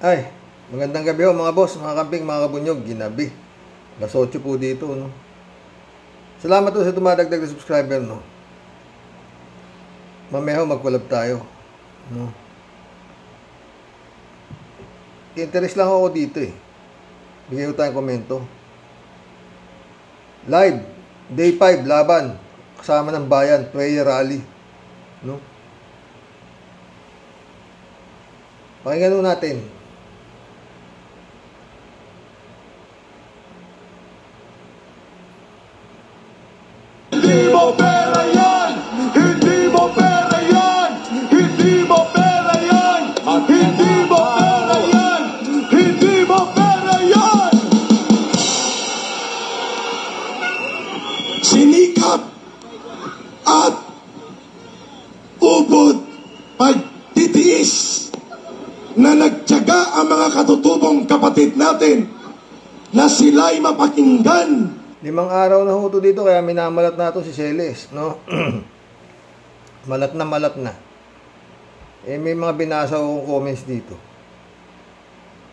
Ay, magandang gabi ho mga boss, mga kamping, mga kabunyog, ginabi. Alas 8 po dito, no. Salamat po sa tumadagdag na subscriber, no. Mamaya ho, mag-collab tayo, no. Interest lang ako dito, eh. Bigay ko tayong komento. Live, day 5, laban. Kasama ng bayan, prayer rally, no. Pakinggan ho natin. Hindi mo pera yan! Hindi mo pera yan! Hindi mo pera yan! Hindi mo pera yan! Hindi mo pera yan! Sinikap at ubod pagtitiis na nagtiyaga ang mga katutubong kapatid natin na sila'y mapakinggan. 5 araw na ho to dito, kaya minamalat na to si Celes, no? Malat na. Eh, may mga binasa akong comments dito.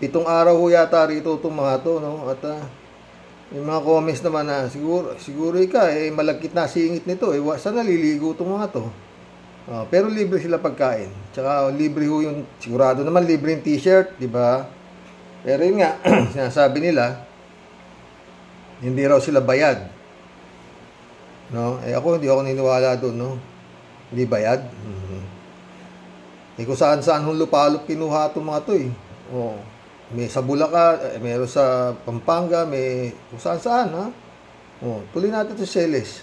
7 araw ho yata rito itong mga to, no? At may mga comments naman na siguro ka, eh, malagkit na singit nito, eh, saan naliligo itong mga to? Pero libre sila pagkain. Tsaka libre ho yung, sigurado naman libre yung t-shirt, di ba? Pero yun nga, sinasabi nila, hindi raw sila bayad. No? Eh ako, hindi ako niniwala doon, no? Hindi bayad. Eh kung saan-saan hong lupalop kinuha itong mga to, eh. Oh, may sa Bulacan, meron sa Pampanga, may kung saan-saan, ha? Oh, tuloy natin ito si Celes.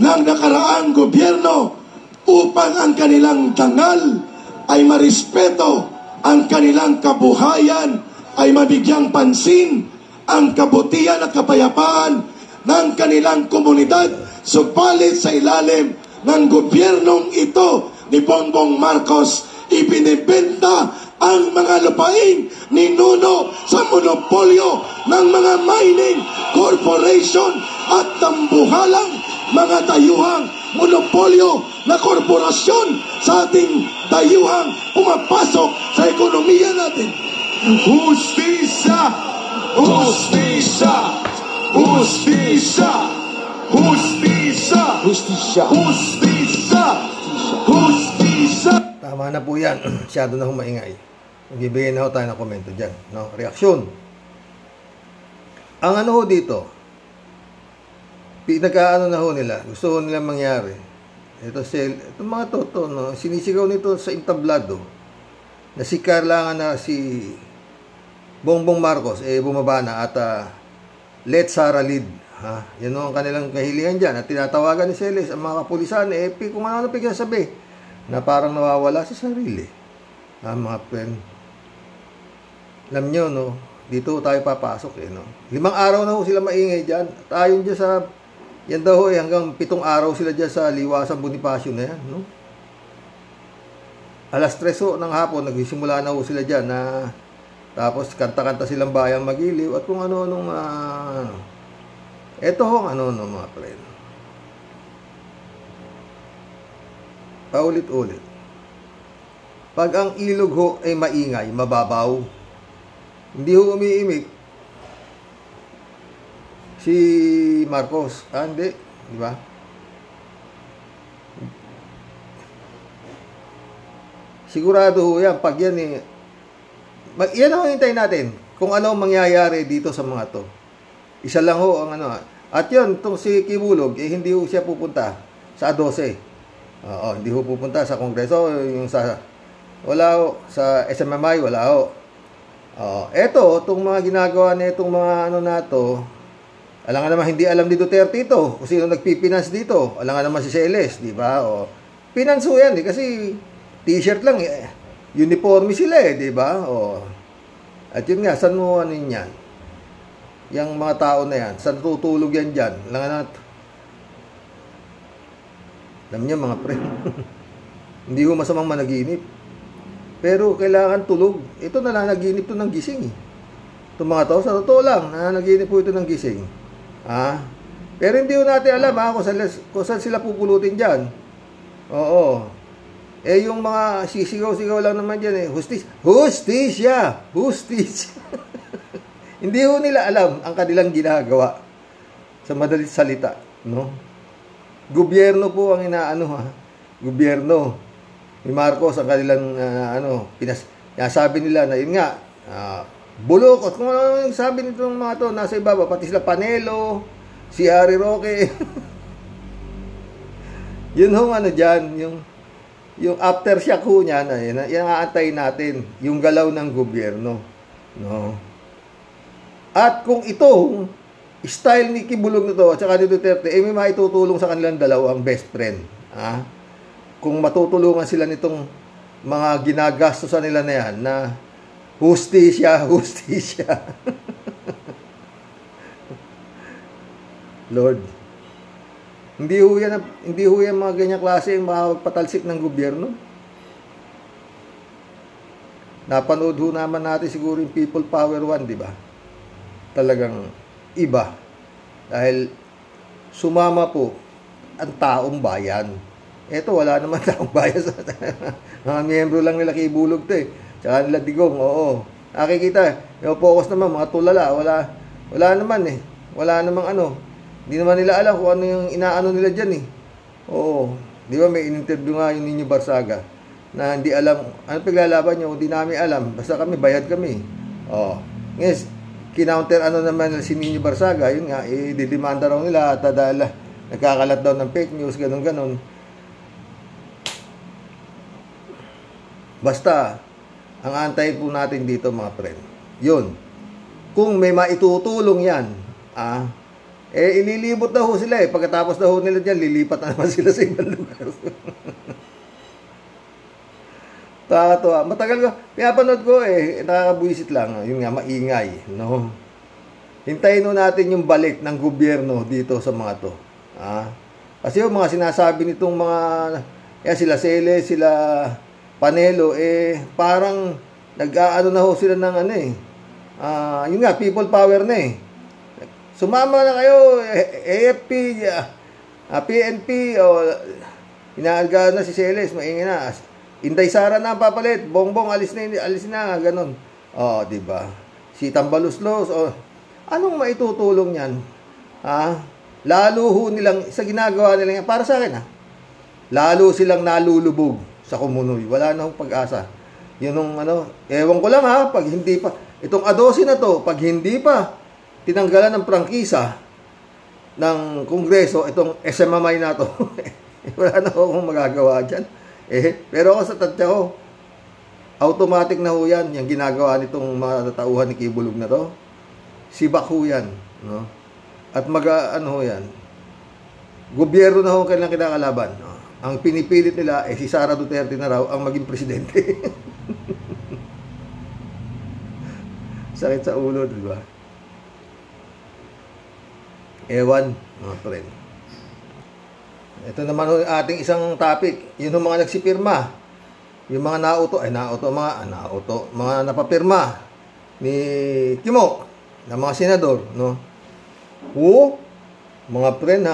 Ng nakaraang gobyerno upang ang kanilang dangal ay marespeto, ang kanilang kabuhayan ay mabigyang pansin, ang kabutihan at kapayapaan ng kanilang komunidad. Subalit sa ilalim ng gobyernong ito ni Bongbong Marcos, ibinibenta ang mga lupain ni Nuno sa monopolyo ng mga mining corporation at tambuhalang mga dayuhang monopolyo na korporasyon sa ating dayuhang pumapasok sa ekonomiya natin. Hustisya! Hustisya! Hustisya! Hustisya! Hustisya! Hustisya! Hustisya! Tama na po yan. Masyado na humaingay. Magbibigay na ho tayo ng komento dyan, no? Reaksyon. Ang ano ho dito, pinagkaano na ho nila, gusto ho nila mangyari. Ito mga toto, no? Sinisigaw nito sa entablado na si Kailangan na si Bongbong Marcos, eh, bumaba na at let Sara lead. Ha? Yan ang kanilang kahilingan dyan. At tinatawagan ni Celes ang mga kapulisan, eh, kung ano pigsasabi, na parang nawawala sa sarili. Mga friend. Alam nyo, no, dito tayo papasok, eh, no. 5 araw na ho sila maingay dyan. At ayon dyan sa, yan daw, eh, hanggang 7 araw sila dyan sa Liwasan Bonifacio na yan, no. Alas 3 ho ng hapon, nagsimula na ho sila dyan na tapos kanta-kanta silang bayang magiliw at kung ano-anong eto ho ano-ano mga friend. Paulit-ulit. Pag ang ilog ho ay maingay, mababaw, hindi ho umiimik si Marcos. Hindi, di ba? Sigurado ho yan, pag yan eh, yan ang hintayin natin kung ano mangyayari dito sa mga to. Isa lang ho ang ano. At yun, itong si Kibulog, eh, hindi ho siya pupunta sa 12. Hindi ho pupunta sa Kongreso. Yung wala ho. Sa SMMI, wala ho. Eto, itong mga ginagawa na itong mga ano na to, alam nga naman, hindi alam ni Duterte ito. Kung sino nagpipinance dito. Alam nga naman si Celes, di ba? Finance ho yan, eh, kasi t-shirt lang, eh. Uniforme sila, eh, di ba? At yun nga, saan mo ano yan? Yang mga tao na yan, saan tutulog yan dyan? Alam niyo mga pre, hindi ho masamang managinip. Pero kailangan tulog. Ito na lang, naginip to ng gising, eh. Itong mga tao, sa totoo lang, naginip po ito ng gising. Pero hindi ho natin alam, kung saan sila pupulutin dyan. Oo. Eh, yung mga sisigaw-sigaw lang naman dyan eh, hustisya! Hindi ho nila alam ang kanilang ginagawa. Sa madalit salita, no? Gobyerno po ang inaano ha. Gobyerno ni Marcos ang kanilang sabi nila na yun nga, bulok. At kung ano yung sabi nitong mga to, nasa ibaba, pati sila Panelo, si Harry Roque. Yun ho dyan, yung aftershock ho niya, yan ang aantayin natin, yung galaw ng gobyerno. No? At kung ito, style ni Kibulog na to, at saka ni Duterte, may maitutulong sa kanilang dalawang best friend. Kung matutulungan sila nitong mga ginagastosan nila na yan, na hustisya. Lord, hindi ho yan mga ganyang klase yung makapagpatalsik ng gobyerno. Napanood ho naman natin siguro yung People Power 1, di ba? Talagang iba. Dahil sumama po ang taong bayan. Eto, wala naman taong bayan. Mga miyembro lang nila Kibulog to eh. Tsaka nila Digong, oo. Nakikita, yung focus naman, mga tulala. Wala naman eh. Wala namang Hindi naman nila alam kung ano yung inaano nila dyan eh. Oo. Di ba may in-interview nga yung Nino Barsaga na hindi alam, ano paglalaban nyo, hindi namin alam. Basta kami, bayad kami. Oo. Yes, kinounter naman si Nino Barsaga, yun nga, didemanda raw nila at dahil nagkakalat daw ng fake news, ganun. Basta, ang antayin po natin dito mga friend, yun. Kung may maitutulong yan, ililibot na ho sila eh. Pagkatapos na ho nila dyan, lilipat na naman sila sa ibang lugar. Nakakatuwa. Matagal ko, pinapanood ko eh, nakakabuisit lang. Yun nga, maingay. No? Hintayin ho natin yung balik ng gobyerno dito sa mga to. Kasi yung mga sinasabi nitong mga, sila Sele, sila Panelo, parang nag-aano na ho sila ng yun nga, people power na eh. Sumama na kayo, AFP, PNP, inaaga na si Celes, maingay na. Inday Sara na papalit, Bongbong, alis na, ganun. Diba? Si Tambaluslos, anong maitutulong yan? Lalo ho nilang, sa ginagawa nila yan, para sa akin lalo silang nalulubog sa kumunoy. Wala na hong pag-asa. Yun ewan ko lang pag hindi pa, itong A12 na to, pag hindi pa, tinanggalan ng prangkisa ng Kongreso, itong SMMI na to. Wala na akong magagawa dyan. Pero ako sa tansya ko, automatic na ho yan, yung ginagawa nitong mga tauhan ni Kibulog na to. Sibak ho yan. No? At ho yan. Gobyerno na ho kanilang kinakalaban. No? Ang pinipilit nila, si Sara Duterte na raw ang maging presidente. Sakit sa ulo, di ba? Ewan, mga friend. Ito naman yung ating isang topic. Yun yung mga nagsipirma. Yung mga mga napapirma ni Kimo, na mga senador, no? Mga friend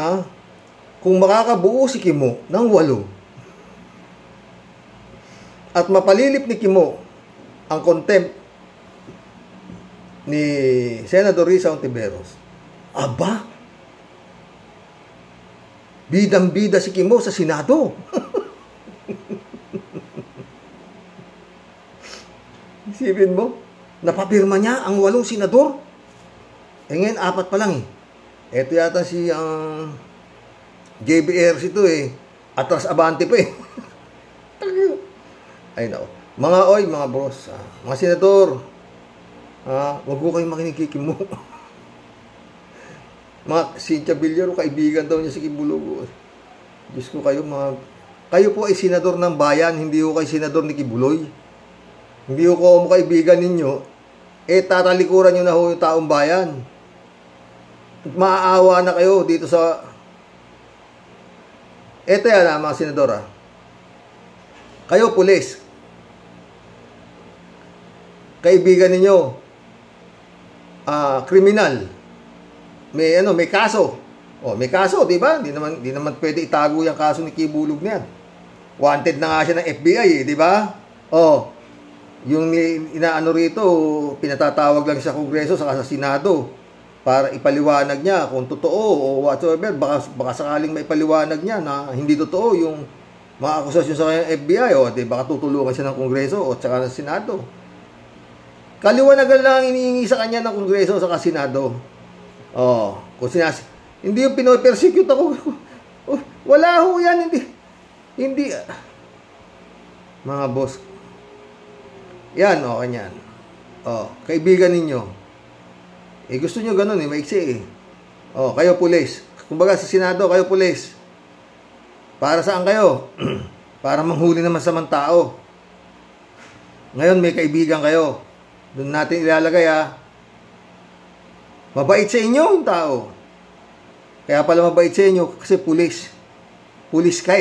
kung makakabuo si Kimo ng 8 at mapalilip ni Kimo ang contempt ni Senador Risa Ontiveros, bidang-bida si Kimo sa Senado. Isipin mo, napapirma niya ang 8 senador. Ngayon, 4 pa lang eh. Ito yata si JBRC to eh. Atras abante pa eh. Ay nako. Mga boss, mga senador, wag ko kayong makinig kay Kimo. Mga Cynthia Villar, kaibigan daw niya si Kibulog. Diyos ko kayo, kayo po ay senador ng bayan, hindi ko kayo senador ni Kibuloy. Hindi ko kaibigan ninyo, tatalikuran nyo na ho yung taong bayan. At maaawa na kayo dito sa... Eto yan mga senador Kayo, pulis. Kaibigan ninyo, kriminal. May kaso. May kaso, di ba? Di naman pwede itago yung kaso ni Kibulog na yan. Wanted na nga siya ng FBI eh, di ba? Oh, yung inaano rito, pinatatawag lang sa Kongreso saka sa Senado para ipaliwanag niya kung totoo o whatsoever. Baka sakaling maipaliwanag niya na hindi totoo yung mga akusasyon sa kanyang FBI o di baka tutulungan siya ng Kongreso o saka ng Senado. Kaliwanagan lang ang iniingi sa kanya ng Kongreso saka Senado. Oh, kung hindi yung pinopersecute ako. Oh, wala ho yan, hindi mga boss. Yan, okay yan. Oh, kaibigan ninyo. Gusto nyo ganun maiksi Oh, kayo pulis. Kumbaga sa Senado, kayo pulis. Para saan kayo? Para manghuli naman sa mga tao. Ngayon may kaibigan kayo. Doon natin ilalagay mabait sa inyo yung tao. Kaya pala mabait sa inyo kasi pulis. Pulis ka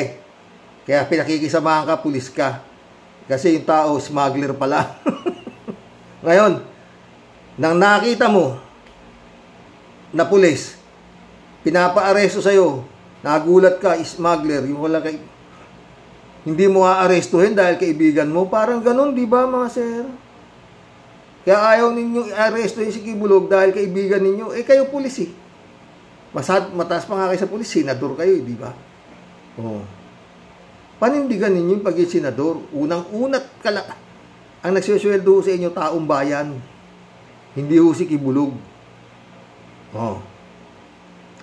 Kaya pinakikisamahan ka, pulis ka. Kasi yung tao, smuggler pala. Ngayon, nang nakita mo na pulis, pinapa-aresto sa'yo, nagulat ka, smuggler, yung wala kay... Hindi mo aarestuhin dahil kaibigan mo. Parang ganun, di ba mga sir? Kaya ayaw ninyo i-arestuhin si Kibulog dahil kaibigan ninyo. Kayo pulis mataas pa nga kayo sa pulis, senador kayo, di ba? Oh. Panindigan ninyo yung pagiging senador. Unang-unat ang nagsusweldo sa inyo taong bayan. Hindi ho si Kibulog. Oh.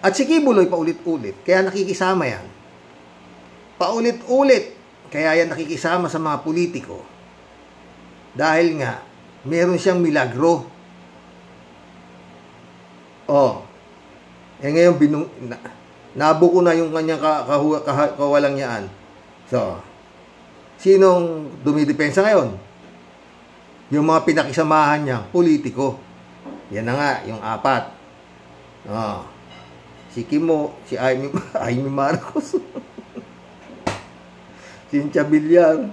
At si Kibuloy paulit-ulit. Kaya nakikisama yan. Paulit-ulit. Kaya yan nakikisama sa mga politiko. Dahil nga, meron siyang milagro. Oh. Ngayon, nabuko na yung kanyang kawalangyaan. So, sinong dumidepensa ngayon? Yung mga pinakisamahan niya, politiko. Yan na nga, yung apat. Oh. Si Kimo, si Amy Marcos, Cynthia Villar,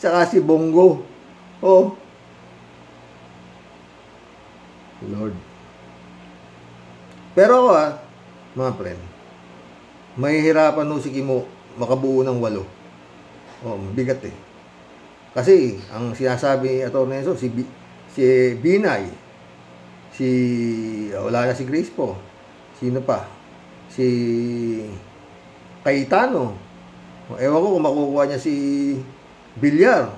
saka si Bongo. Oh. Lord. Pero ako mga friend, mahihirapan no si Kimo makabuo ng 8. Oh, bigat Kasi, ang sinasabi ni Atty. Enzo, si Binay, wala na si Grace po. Sino pa? Si Cayetano. Ewan ko kung makukuha niya si Villar.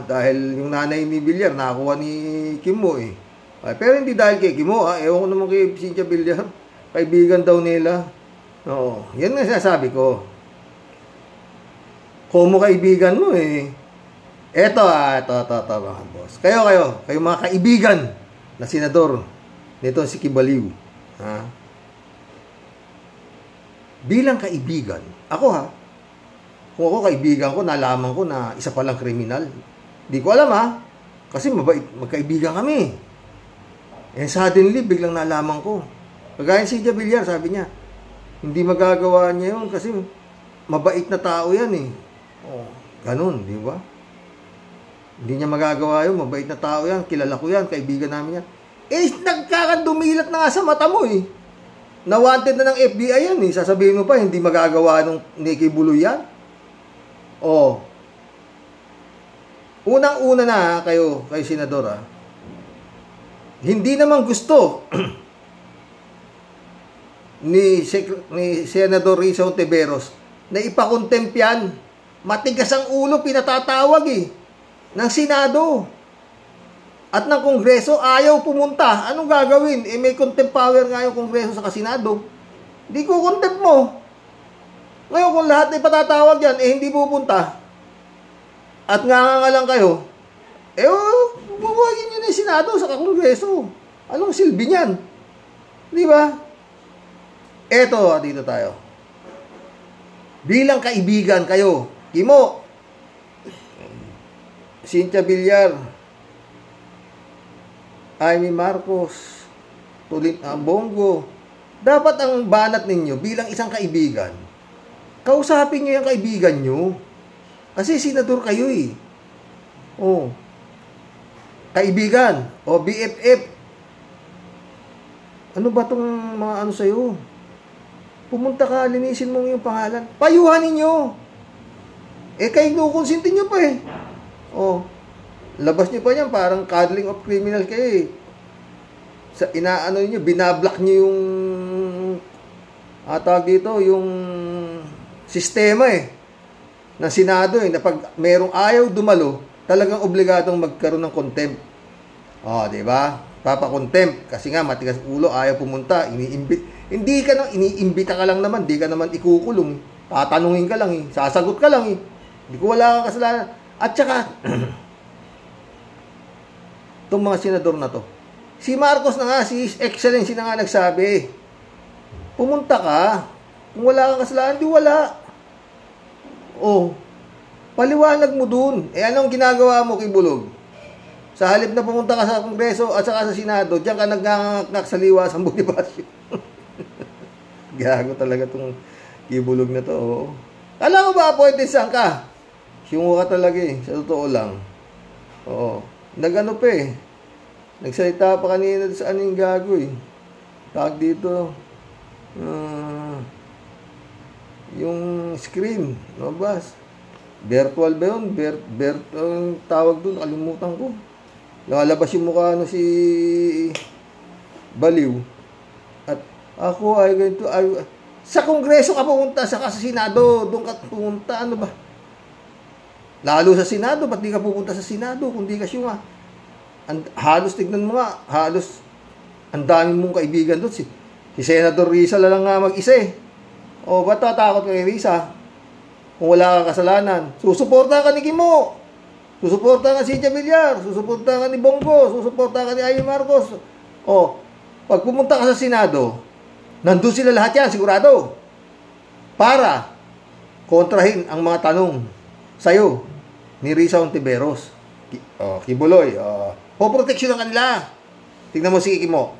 Dahil yung nanay ni Villar, nakakuha ni Kimo pero hindi dahil kay Kimo, ewan ko naman kay Cynthia Villar. Kaibigan daw nila. Oo, yan nga sinasabi ko. Kung mo kaibigan mo Eto mga boss. Kayo mga kaibigan na senador nito si Kibaliw. Bilang kaibigan, kung ako kaibigan ko, nalaman ko na isa palang kriminal. Di ko alam kasi mabait, magkaibigan kami. Suddenly, biglang nalaman ko. Kagaya si Cynthia Villar, sabi niya, hindi magagawa niya yun kasi mabait na tao yan Oh, ganun, di ba? Hindi niya magagawa yun, mabait na tao yan, kilala ko yan, kaibigan namin yan. Nagkakadumilat na nga sa mata mo Na-wanted na ng FBI yan Sasabihin mo pa, hindi magagawa nung Nicky Buloy yan. Oh. Unang-una na kayo senador Hindi naman gusto ni Senador Risa Ontiveros na ipakontempt yan. Matigas ang ulo, pinatatawag ng Senado at ng Kongreso, ayaw pumunta. Anong gagawin? May contempt power nga yung Kongreso sa Senado. Di ko contempt mo. Ngayon kung lahat ay patatawag yan, hindi pupunta at nga lang kayo, bubuhagin nyo na yung Senado sa Kongreso. Anong silbi niyan? Di ba? Eto, dito tayo. Bilang kaibigan kayo, Kimo, Cynthia Villar, Amy Marcos, Bongo, dapat ang banat ninyo bilang isang kaibigan, kausapin nyo yung kaibigan nyo. Kasi senador kayo Oh. Kaibigan, o BFF. Ano ba tong mga sa'yo? Pumunta ka, linisin mo yung pangalan. Payuhan ninyo. kayo kinukonsinti nyo pa eh. Oh, labas nyo pa yan, parang cuddling of criminal kayo eh. Sa inaano nyo, binablock nyo yung tawag dito, yung sistema eh, ng Senado eh, na pag merong ayaw dumalo, talagang obligadong magkaroon ng contempt. Oh, di ba? Papa-contempt kasi nga matigas ulo, ayaw pumunta, iniimbita ka lang naman, di ka naman ikukulong. Tatanungin ka lang eh, sasagot ka lang eh. Hindi ko wala kang kasalanan. At saka itong mga senador na to, si Marcos na nga, si His Excellency na nga nagsabi, pumunta ka. Kung wala kang kasalanan, di wala. Oh, paliwanag mo dun. Anong ginagawa mo, Kibulog? Sa halip na pumunta ka sa Kongreso at saka sa Senado, diyan ka nagngangak sa liwa sa Bonifacio. Gago talaga tong Kibulog na to. Oh. Alam mo ba, appointed saan ka? Siyungo ka talaga eh, sa totoo lang. Oo. Nagano pa eh. Nagsalita pa kanina sa anong gago eh. Tawag dito. Yung screen. No, bas? Virtual ba yun? Tawag doon, nakalimutan ko. Nakalabas yung mukha si Baliw. At ako ay ganito, sa Kongreso ka pumunta, saka sa Senado, doon ka pumunta, ano ba? Lalo sa Senado, ba't di ka pupunta sa Senado kung di ka siya nga? Halos tignan mo nga, halos ang dami mong kaibigan doon. Si Senator Risa lang nga mag-isa eh. O, ba't tatakot kay Risa? Kung wala ka kasalanan, susuporta ka ni Kimo, susuporta ka si Villar, susuporta ka ni Bongo, susuporta ka ni Ay Marcos. O, pag pumunta ka sa Senado, nandun sila lahat yan, sigurado. Para kontrahin ang mga tanong sa'yo ni Risa Ontiveros. Kibuloy, poproteksyon ng kanila. Tingnan mo si Kimo.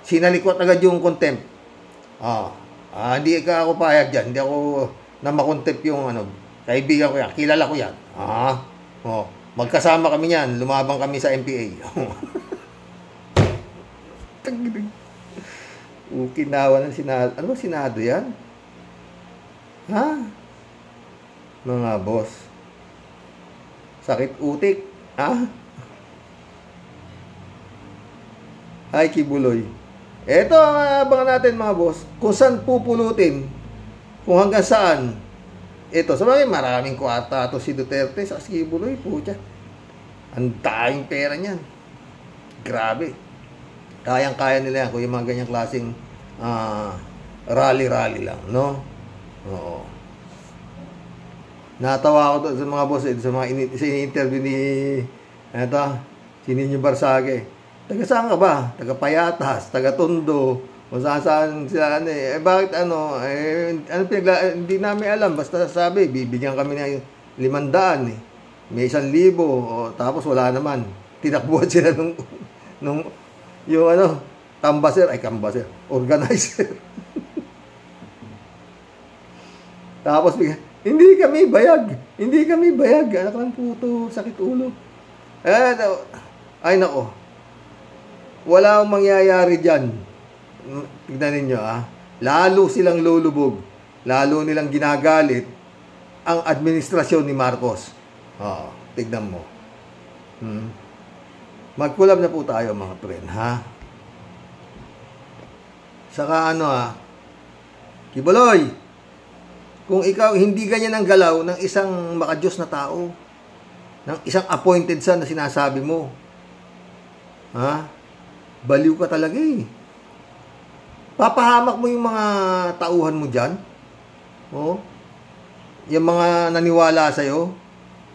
Sinalikwat agad yung contempt. Hindi ka ako payag dyan. Hindi ako na makontempt yung kaibigan ko yan. Kilala ko yan. Magkasama kami yan. Lumabang kami sa MPA. Ukinawa ng Senado. Ano ba Senado yan? Ha? Mga boss. Sakit utik. Ha? Ay, Kibuloy. Ito ang abangan natin mga boss. Kung saan pupulutin. Kung hanggang saan. Ito, sabagay maraming kwarta to si Duterte sa Kibuloy. Pucha. Ang daming pera niyan. Grabe. Kayang-kaya nila yan kung yung mga ganyang klaseng rally-rally lang, no? Oo. Natawa ako doon sa mga boss, sa mga ini-interview ni si Nino Barsage. Taga saan ka ba? Taga Payatas, taga Tondo, kung saan sila bakit hindi namin alam, basta sabi, bibigyan kami ng 500 may 1,000, tapos wala naman. Tinakbuhan sila nung yung canvasser, organizer. Tapos hindi kami bayag. Anak ng puto, sakit ulo. Ay nako. Wala akong mangyayari dyan. Tignan ninyo Lalo silang lulubog. Lalo nilang ginagalit ang administrasyon ni Marcos. Tignan mo. Mag-collab na po tayo mga friend, ha? Saka Kibuloy, kung ikaw hindi ganyan ang galaw ng isang makadiyos na tao, ng isang appointed son na sinasabi mo, baliw ka talaga eh. Papahamak mo yung mga tauhan mo dyan. Yung mga naniwala sa'yo,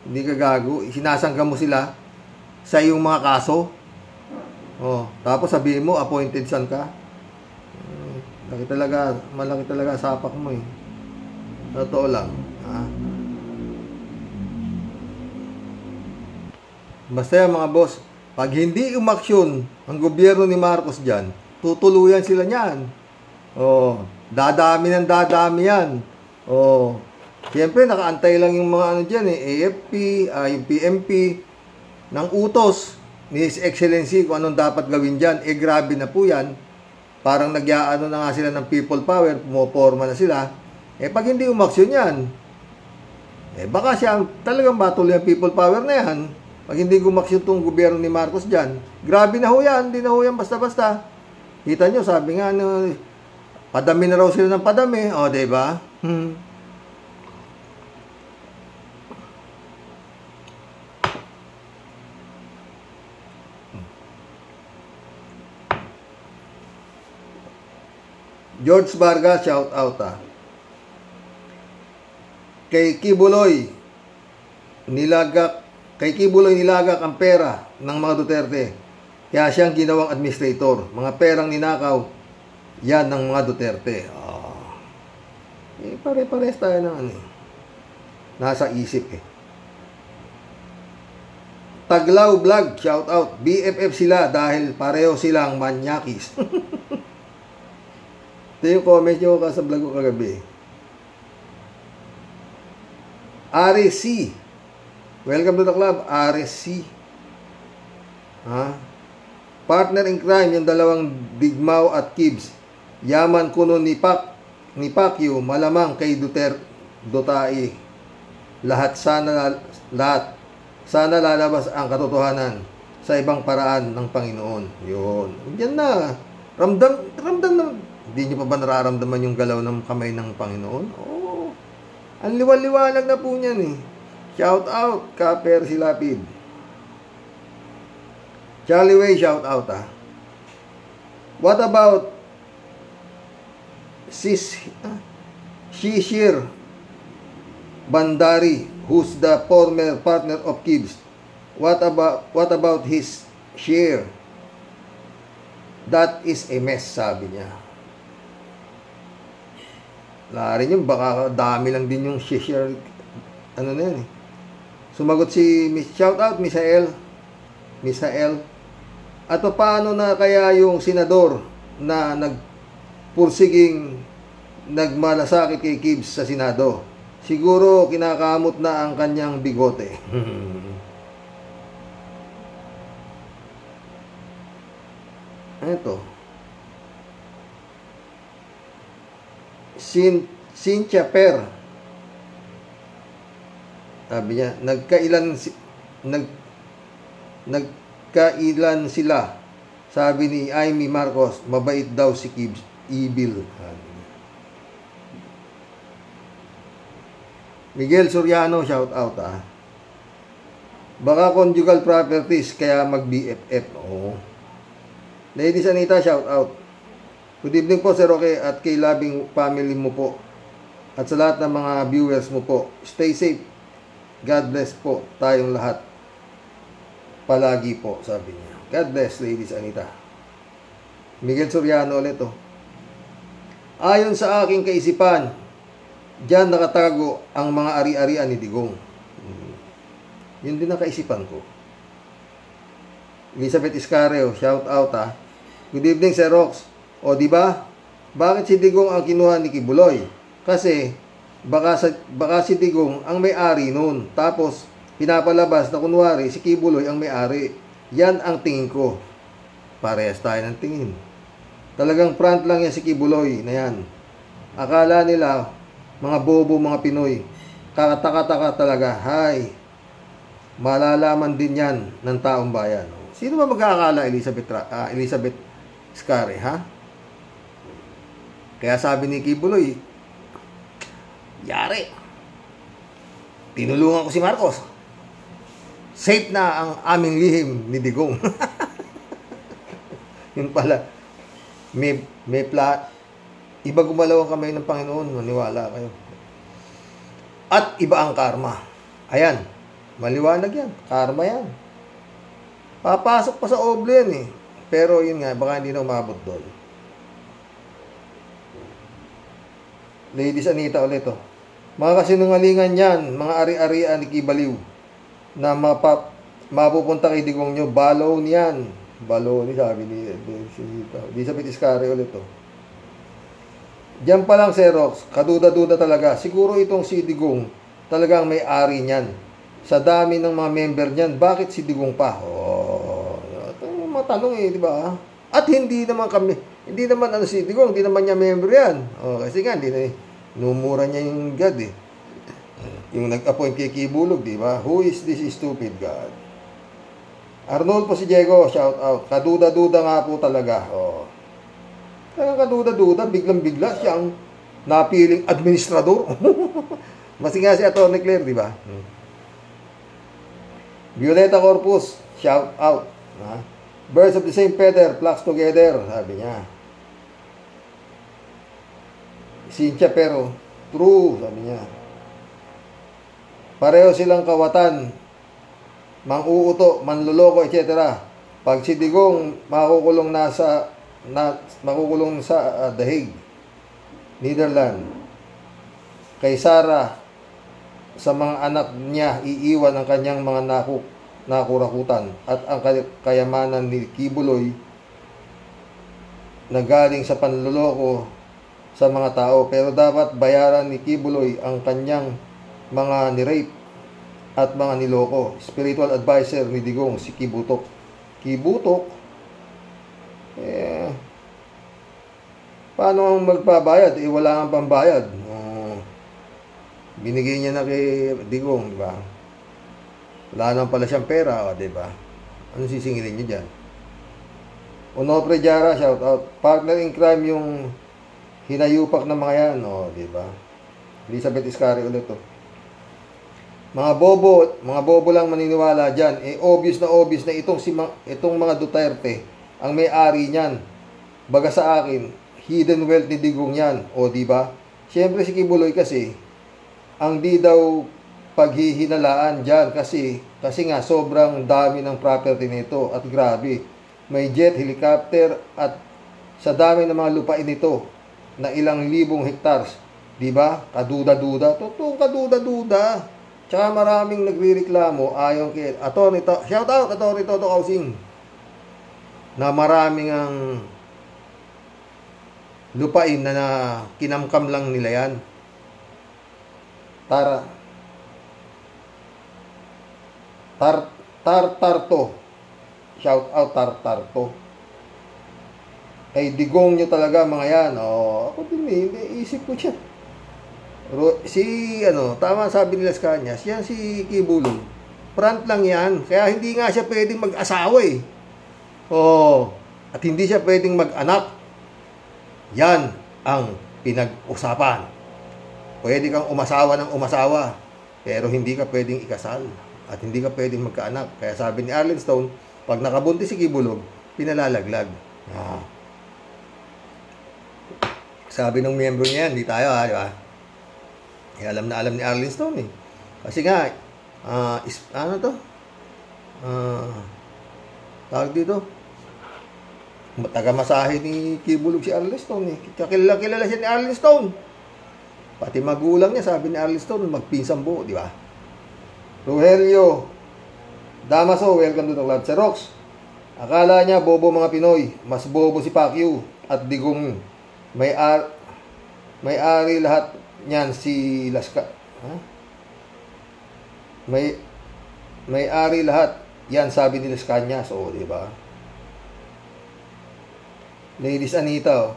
hindi ka gago, sinasangka mo sila sa iyong mga kaso. Tapos sabihin mo, appointed son ka. Malaki talaga sapak mo eh. Totoo lang. Basta yan mga boss, pag hindi umaksyon ang gobyerno ni Marcos dyan, tutuluyan sila niyan. Dadami yan. Siyempre, nakaantay lang yung mga dyan AFP, yung PMP, ng utos ni His Excellency kung anong dapat gawin dyan. Grabe na po yan. Parang na nga sila ng people power, pumoporma na sila. Pag hindi umaksyon yan, Baka siya talagang matuloy ang people power na yan. Pag hindi gumaksyon itong gobyerno ni Marcos dyan, grabe na ho yan, hindi na ho yan basta-basta. Kita nyo, sabi nga, padami na raw sila ng padami. O, diba? George Vargas, shout out Kay Kibuloy nilagak ang pera ng mga Duterte. Kaya siyang ginawang administrator. Mga perang ninakaw, yan ng mga Duterte. Pare-pares tayo ng nasa isip Taglaw Vlog, shout out. BFF sila dahil pareho silang manyakis. Ito yung comment nyo sa vlog ko kagabi. Ares C. Welcome to the club, Ares C. Partner in crime, yung dalawang Digmao at Kibs. Yaman kuno ni Pacquiao, malamang kay Dutai. Lahat sana lalabas ang katotohanan sa ibang paraan ng Panginoon. Yun. Diyan na. Ramdam na. Hindi nyo pa ba nararamdaman yung galaw ng kamay ng Panginoon? Oo. Ang liwanag na po niyan Shout out, Kaper Silapid. Charlie Way, shout out What about Shishir Bandari, who's the former partner of Kibs? What about his share? That is a mess, sabi niya. Lari yun, baka dami lang din yung share. Ano na yan Sumagot si shout out Misael. At paano na kaya yung senador na nagpursiging nagmalasakit kay Kibs sa Senado? Siguro kinakamot na ang kanyang bigote. Ito. Cynthia Per. Sabi niya, nagkailan sila. Sabi ni Amy Marcos, mabait daw si Kibs, evil. Miguel Soriano, shout out Baka conjugal properties, kaya mag-BFF. Ladies Anita, shout out. Good evening po, Sir Roque, at kay labing family mo po. At sa lahat ng mga viewers mo po. Stay safe. God bless po tayong lahat. Palagi po, sabi niya. God bless, Ladies Anita. Miguel Soriano ulit Ayon sa aking kaisipan, diyan nakatago ang mga ari-arian ni Digong. Yun din ang kaisipan ko. Elizabeth Iscareo, shout out Good evening, Sir Rox. O diba? Bakit si Digong ang kinuha ni Kibuloy? Kasi baka si Digong ang may-ari noon. Tapos pinapalabas na kunwari si Kibuloy ang may-ari. Yan ang tingin ko. Parehas tayo ng tingin. Talagang front lang yan si Kibuloy na yan. Akala nila mga bobo, mga Pinoy. Kakataka talaga. Hay. Malalaman din yan ng taong bayan. Sino ba mag-aakala, Elizabeth Scare, Kaya sabi ni Kibuloy, yari. Tinulungan ko si Marcos. Safe na ang aming lihim ni Digong. Yun pala. May iba gumalaw ang kamay ng Panginoon. Maniwala kayo. At iba ang karma. Ayan. Maliwanag yan. Karma yan. Papasok pa sa oble yan Pero yun nga, baka hindi na umabot doon. Ladies Anita ulit Mga kasinungalingan yan, mga ari-arian ni Kibaliw na mapupunta kay Digong nyo, balaw niyan. Balaw ni sabi ni Elizabeth Iscari ulit Diyan pa lang, Xerox, kaduda-duda talaga. Siguro itong si Digong talagang may-ari niyan. Sa dami ng mga member niyan, bakit si Digong pa? Matanong di ba? At hindi naman si Digong, hindi naman niya member yan. Kasi nga, numura niya yung God Yung nag-appoint kay Kibulog, di ba? Who is this stupid God? Arnold po si Diego, shout out. Kaduda-duda nga po talaga. Oh. Kaya kaduda-duda, biglang-bigla siyang napiling administrador. Masi nga si Atty. Claire, di ba? Violeta Corpus, shout out. Ha? Birds of the same feather, flocks together, sabi niya. Cynthia Pero, true, sabi niya. Pareho silang kawatan, mang-uuto, manluloko, etc. Pag si Digong makukulong makukulong sa The Hague, Netherlands. Kay Sara, sa mga anak niya, iiwan ang kanyang mga nakurakutan at ang kayamanan ni Kibuloy na galing sa panluloko sa mga tao. Pero dapat bayaran ni Kibuloy ang kanyang mga ni-rape at mga niloko. Spiritual advisor ni Digong, si Kibutok. Kibutok? Paano ang magpabayad? Wala ang pambayad. Binigay niya na kay Digong, di ba? Wala naman pala siyang pera, di ba? Ano sisingilin niyo dyan? Onofre Jara, shout out. Partner in crime yung hinayupak ng mga yan, di ba? Elizabeth Iscari ulit to. Mga bobo lang maniniwala dyan. Obvious na itong mga Duterte ang may-ari niyan. Baga sa akin, hidden wealth ni Digong yan. Di ba? Siyempre si Kibuloy kasi, ang di daw paghihinalaan dyan kasi nga sobrang dami ng property nito at grabe. May jet, helicopter at sa dami ng mga lupain nito na ilang libong hectares. Di ba? Kaduda-duda. Totoong kaduda-duda. Tsaka maraming nagrereklamo ayon kay shout out Atty. Toto Kausing na maraming ang lupain na kinamkam lang nila yan. Tartarto. Shout out Tartarto. Kay Digong nyo talaga mga yan. Ako din isip ko siya. Tama sabi nila sa kanya, siya si Kibulong. Front lang yan. Kaya hindi nga siya pwedeng mag-asawa eh. At hindi siya pwedeng mag-anak. Yan ang pinag-usapan. Pwede kang umasawa ng umasawa, pero hindi ka pwedeng ikasal. At hindi ka pwedeng magkaanak. Kaya sabi ni Arlen Stone, pag nakabuntis si Kibulong, pinalalaglag. Sabi ng miyembro niya, hindi tayo di ba? Alam ni Arlen Stone eh. Kasi nga, tawag dito, taga-masahe ni Kibulog si Arlen Stone eh. Kilala siya ni Arlen Stone. Pati magulang niya, sabi ni Arlen Stone, magpinsang buo, di ba? Rogelio Damaso, welcome to the club. Sir Rox, akala niya bobo mga Pinoy. Mas bobo si Pacquiao at Digong. May-ari lahat niyan si Laska. May-ari lahat yan, sabi ni Las Cañas. Di ba? Ladies Anita,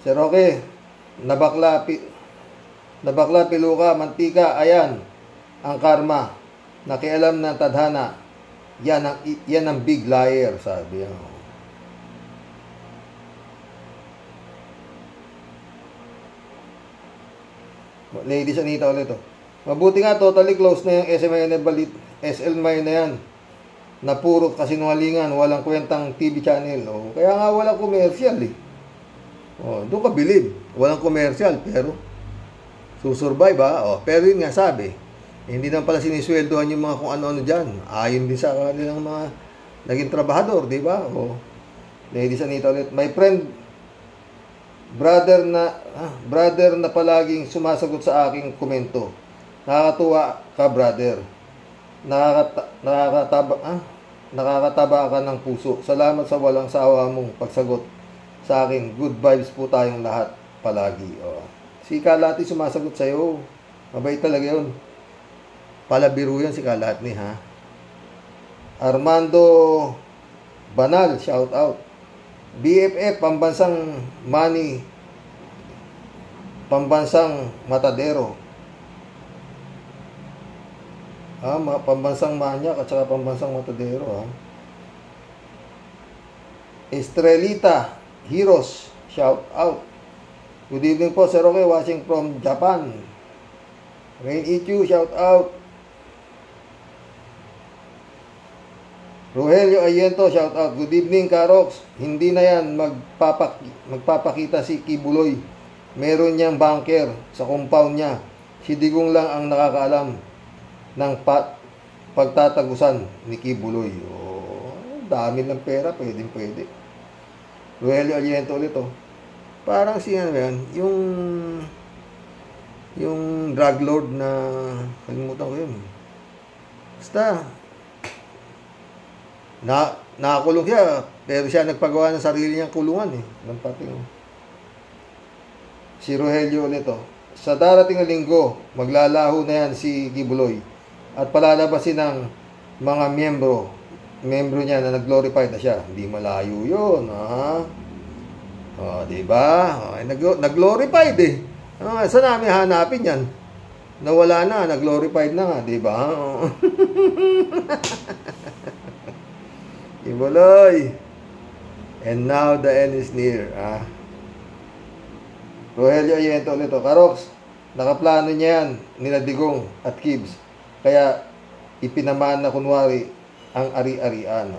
Sir Roque, nabakla, piluka, mantika, ayan, ang karma, nakialam ng tadhana, yan ang big liar, sabi niya. Ladies Anita ulit to. Mabuti nga, totally close na yung SL May na yan, na puro kasinungalingan, walang kwentang TV channel. Kaya nga walang commercial eh. Doon ka bilib. Walang commercial, pero susurvive pero yun nga sabi, hindi naman pala sinisweldohan yung mga kung ano-ano dyan. Ayon din sa kanilang mga naging trabahador, di ba? Ladies Anita ulit. My friend, brother na palaging sumasagot sa aking komento. Nakakatuwa ka, brother. Nakakataba ka ng puso. Salamat sa walang sawa mong pagsagot sa akin. Good vibes po tayong lahat palagi. Si Kalati sumasagot sa'yo. Mabait talaga yun. Palabiro yan si Kalati, ha? Armando Banal, shout out. BFF, pambansang money, pambansang matadero. Pambansang manyak at saka pambansang matadero. Estrelita Heroes, shout out. Good evening po, Sir Roque, watching from Japan. Rain Ichu, shout out. Rogelio Ayento, shout out. Good evening, Karox. Hindi na yan magpapakita si Kibuloy. Meron niyang bunker sa compound niya. Si Digong lang ang nakakaalam ng pagtatagusan ni Kibuloy. Dami ng pera, pwede. Rogelio Ayento ulit. Parang si ano yan, yung drug lord na kalimutan ko yun. Basta nakakulong siya, pero siya nagpagawa ng sarili niyang kulungan ng pating. Si Rogelio ulit. Sa darating na linggo, maglalaho na yan si Kibuloy at palalabasin ng mga miyembro niya na nag-glorified na siya. Hindi malayo yun, diba? Nag-glorified saan namin hanapin yan? Nawala na, nag-glorified na nga, diba? Kibuloy. And now the end is near. Rogelio Ayento ulit. Karox, nakaplano niya yan nila Digong at Kibs. Kaya ipinamaan na kunwari ang ari-arian.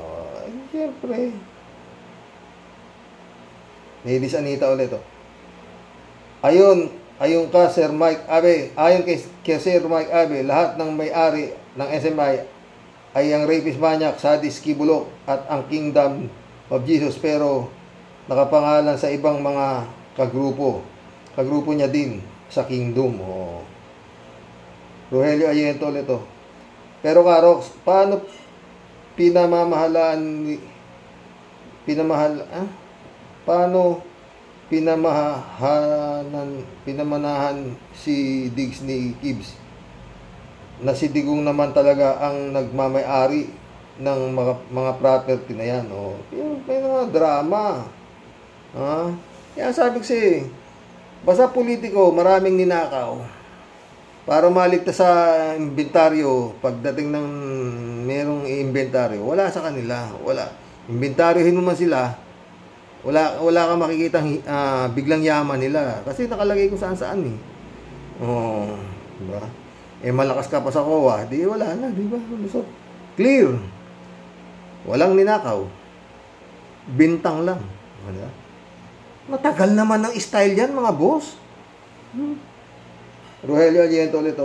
Siyempre. Ladies Anita ulit. Ayon ka, Sir Mike Abe. Ayon kay Sir Mike Abe, lahat ng may-ari ng SMI ay ang rapist maniac, sadist, Kibulok at ang Kingdom of Jesus, pero nakapangalan sa ibang mga kagrupo niya din sa kingdom. Rogelio Ayento ulit. Pero Karox, paano pinamanahan si Diggs ni Kibs na si Digong naman talaga ang nagmamay-ari ng mga property na yan. May mga drama. Yan sabi ko basta politiko, maraming ninakaw para maligtas sa inventaryo. Pagdating ng merong inventaryo, wala sa kanila. Wala. Inventaryohin mo man sila, wala kang makikita biglang yaman nila. Kasi nakalagay kung saan-saan diba? Malakas ka pa sa COA, di wala na, diba? So, clear. Walang ninakaw. Bintang lang. Diba? Matagal naman ng style yan, mga boss. Rogelio Ayento ulit.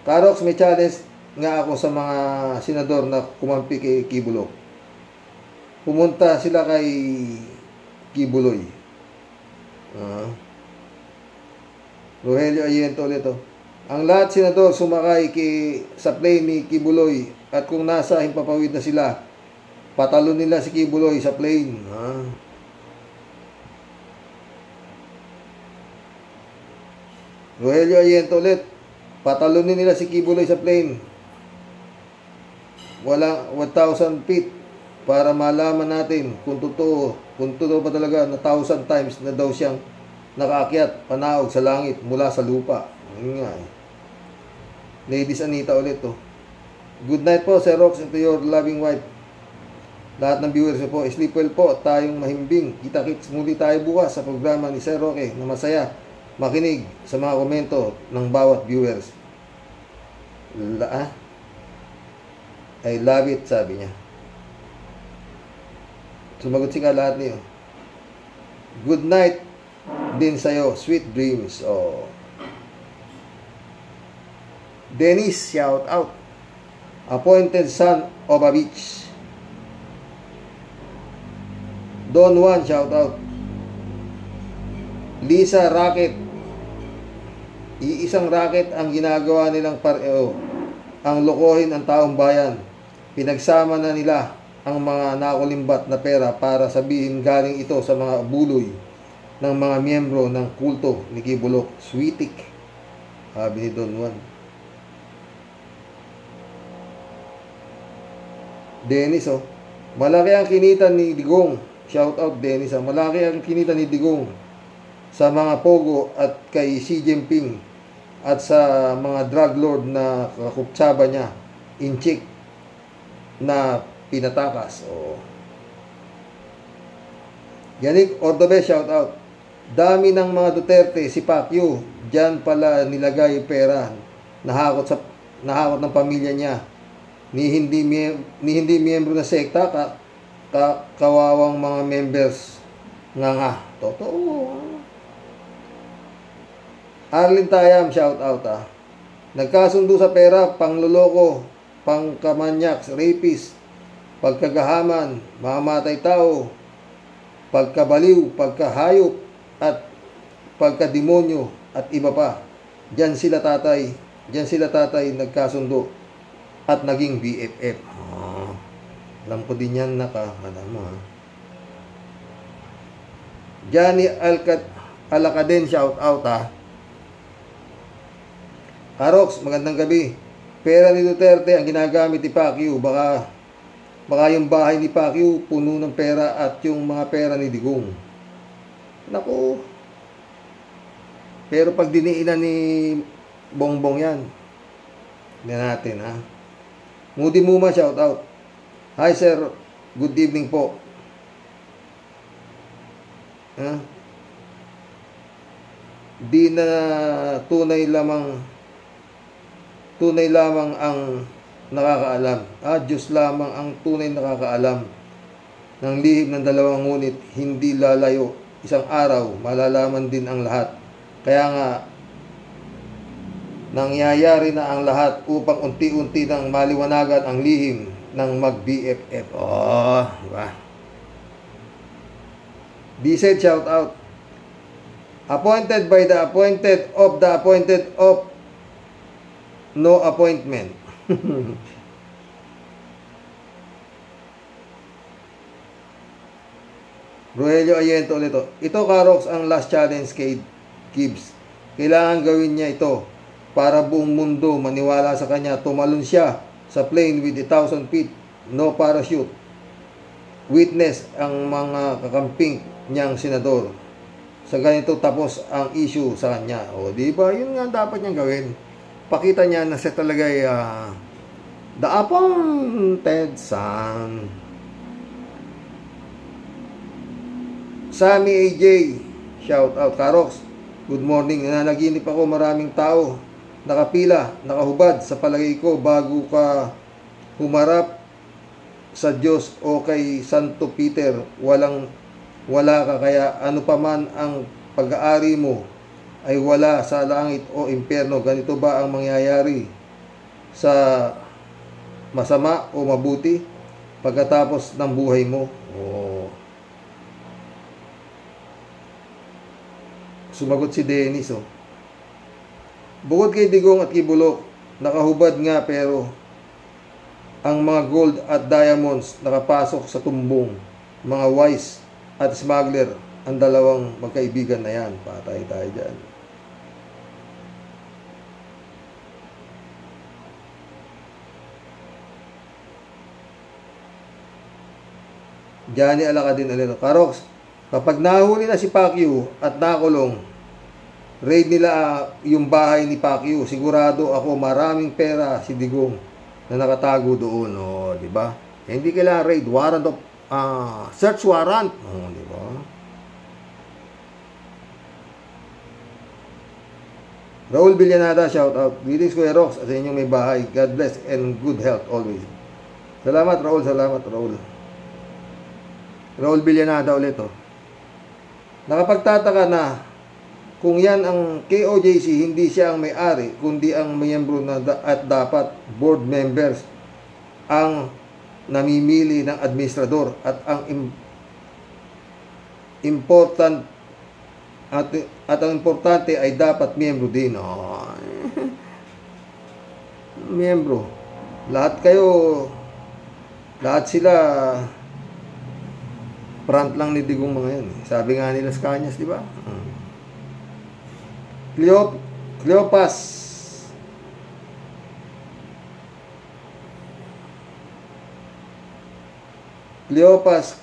Karox, may challenge nga ako sa mga senador na kumampi kay Kibuloy. Pumunta sila kay Kibuloy. Rogelio Ayento ulit. Ang lahat senador sumakay sa plane ni Kibuloy at kung nasa himpapawid na sila, patalo nila si Kibuloy sa plane. Rogelio Ayento ulit. Patalunin nila si Kibuloy sa plane. Walang 1,000 feet para malaman natin kung totoo ba talaga na 1,000 times na daw siyang nakaakyat panaog sa langit mula sa lupa. Yun nga Ladies Anita ulit. Good night po, Sir Rox, and to your loving wife. Lahat ng viewers po, sleep well po, tayong mahimbing. Kita-kits muli tayo bukas sa programa ni Sir Roque na masaya makinig sa mga komento ng bawat viewers. I love it, sabi niya. Sumagot si lahat niyo. Good night din sa'yo. Sweet dreams. Dennis, shout out. Appointed son of a beach. Don Juan, shout out. Lisa, Rocket. Iisang racket ang ginagawa nilang pareo. Ang lokohin ang taong bayan. Pinagsama na nila ang mga nakulimbat na pera para sabihin galing ito sa mga buloy ng mga miyembro ng kulto ni Kibulok. Sweetik, sabi ni Don Juan. Dennis, malaki ang kinita ni Digong. Shout out Dennis, malaki ang kinita ni Digong sa mga pogo at kay Xi Jinping at sa mga drug lord na kakutsaba niya inchik na pinatakas. O Yannick Ordobe, shout out. Dami ng mga Duterte, si Pacquiao, diyan pala nilagay pera, nahakot ng pamilya niya. Ni hindi miyembro na sekta, kawawang mga members nga. Totoo. Arlene Tayam, shout out Nagkasundo sa pera, pangloloko, pangkamanyak, rapist, pagkagahaman, mamamatay tao, pagkabaliw, pagkahayop, at pagkademonyo, at iba pa. Diyan sila tatay nagkasundo at naging BFF. Alam ko din yan, alam mo Johnny Alcaden, shout out Karox, magandang gabi. Pera ni Duterte ang ginagamit ni Pacquiao. Baka yung bahay ni Pacquiao puno ng pera at yung mga pera ni Digong. Naku. Pero pag diniinan ni Bongbong yan, hindi natin Moody Muma, shout out. Hi sir, good evening po. Di na tunay lamang ang nakakaalam. Diyos lamang ang tunay nakakaalam ng lihim ng dalawang ngunit hindi lalayo. Isang araw, malalaman din ang lahat. Kaya nga, nangyayari na ang lahat upang unti-unti nang maliwanagan ang lihim ng mag-BFF. Diba? B-said, shout out. Appointed by the appointed of no appointment. Rogelio Ayento ulit ito. Karox, ang last challenge kay Gibbs. Kailangan gawin niya ito para buong mundo maniwala sa kanya. Tumalon siya sa plane with 1,000 feet, no parachute. Witness ang mga kakamping niyang senador. Sa ganito tapos ang issue sa kanya. Di ba? Yun nga dapat niyang gawin. Pakita niya na siya talaga the appointed son. Sammy AJ, shout out. Karox, good morning. Nananaginip ako, maraming tao nakapila, nakahubad sa palagay ko bago ka humarap sa Diyos o kay Santo Peter. Wala ka, kaya ano pa man ang pag-aari mo ay wala sa langit o impyerno. Ganito ba ang mangyayari sa masama o mabuti pagkatapos ng buhay mo? Sumagot si Dennis. Bukod kay Digong at Kibulok, nakahubad nga pero ang mga gold at diamonds nakapasok sa tumbong. Mga wise at smuggler, ang dalawang magkaibigan na yan. Patay tayo dyan. Johnny Alacadin Aleno. Karox, kapag nahuli na si Pacquiao at nakulong, raid nila yung bahay ni Pacquiao. Sigurado ako maraming pera si Digong na nakatago doon. Di ba? Hindi kailangan raid, warrant of search warrant. Di ba? Raul Villanada, shout out. Greetings Kuya Rox sa inyong may bahay. God bless and good health always. Salamat Raul, salamat Raul. Raul Villanada ulit Nakapagtataka na kung yan ang KOJC, hindi siya ang may-ari, kundi ang miyembro na at dapat board members ang namimili ng administrador at ang ang importante ay dapat miyembro din. Miyembro. Lahat sila front lang ni Digong mga yan. Sabi nga nila sa Kanyas, di ba? Cleopas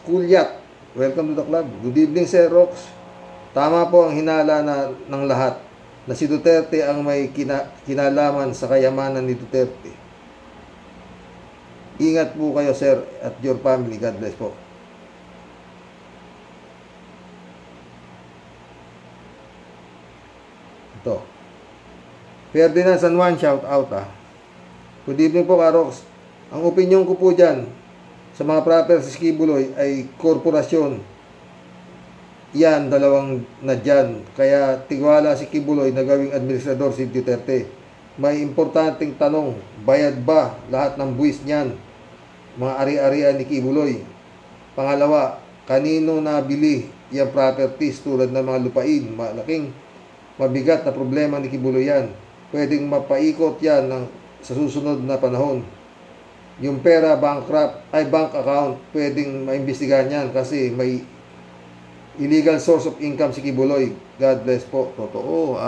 Kulyat, welcome to the club. Good evening, Sir Rox. Tama po ang hinala ng lahat na si Duterte ang may kinalaman sa kayamanan ni Duterte. Ingat po kayo, sir, at your family. God bless po. Ito. Ferdinand San Juan, shout out Good evening po, Karox. Ang opinion ko po dyan sa mga proper sa Kibuloy ay korporasyon. Yan, dalawang na dyan. Kaya tigwala si Kibuloy na gawing administrador si Duterte. May importanteng tanong, bayad ba lahat ng buwis niyan? Mga ari-arian ni Kibuloy. Pangalawa, kanino nabili yung properties tulad ng mga lupain? Malaking mabigat na problema ni Kibuloy yan. Pwedeng mapaikot yan sa susunod na panahon. Yung pera, bank account, pwedeng maimbestigahan yan kasi may illegal source of income si Kibuloy. God bless po. Totoo,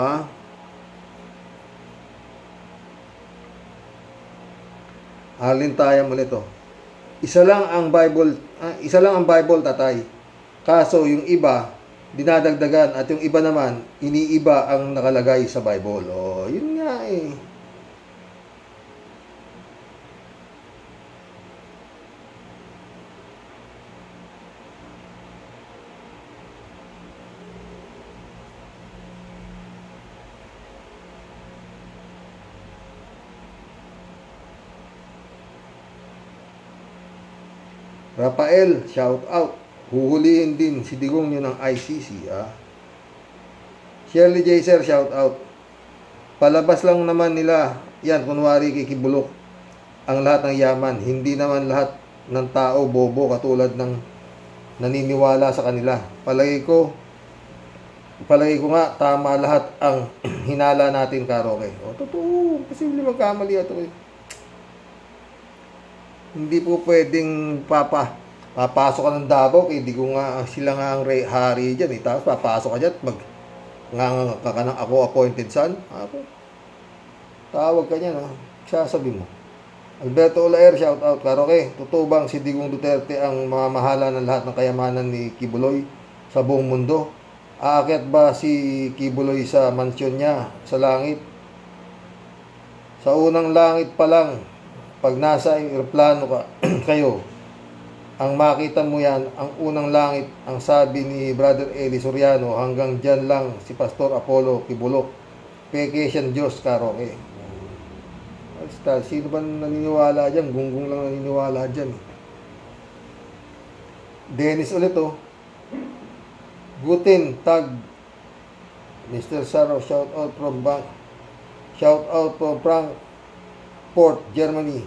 Alin tayo ulit Isa lang ang Bible, tatay. Kaso yung iba dinadagdagan at yung iba naman iniiba ang nakalagay sa Bible. Yun nga Rafael, shout out. Huhulihin din si Digong nyo ng ICC. Shirley J. Sir, shout out. Palabas lang naman nila, yan, kunwari kikibulok ang lahat ng yaman. Hindi naman lahat ng tao bobo katulad ng naniniwala sa kanila. Palagi ko nga, tama lahat ang hinala natin, Karoke. Totoo. Kasi hindi magkamali ito Hindi po pwedeng papasok ka ng Davao, hindi ko nga sila nga ang hari dyan tapos papasok ka dyan ka ng ako appointed son. Tawag ka niyan sasabi mo. Alberto Olaer, shout out. Karoke, totoo bang si Digong Duterte ang mamamahala ng lahat ng kayamanan ni Kibuloy sa buong mundo? Aakyat ba si Kibuloy sa mansyon niya sa langit? Sa unang langit pa lang, pag nasa aeroplano kayo, ang makita mo yan, ang unang langit, ang sabi ni Brother Eli Soriano, hanggang dyan lang si Pastor Apollo Kibulok. Peke siyang Diyos, Karoke. Sino ba naniniwala dyan? Gunggong lang naniniwala dyan. Dennis ulit Guten Tag. Mr. Saro, shout out from Frankfurt, Germany.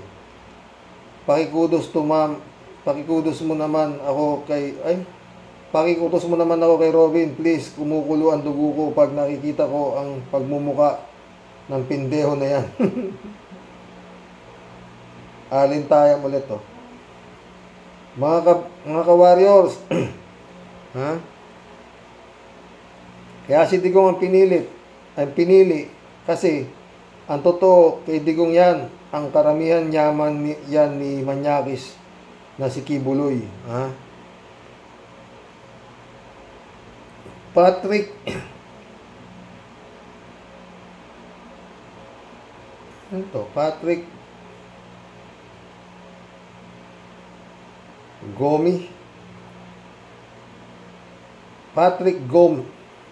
Pakikudos mo naman ako kay Robin. Please, kumukulo ang dugo ko pag nakikita ko ang pagmumuka ng pindeho na yan. Alin tayo ulit mga ka-warriors. Kaya si Digong ang pinili kasi ang totoo kay Digong yan, ang karamihan yaman yan ni Manyakis na si Kibuloy. Patrick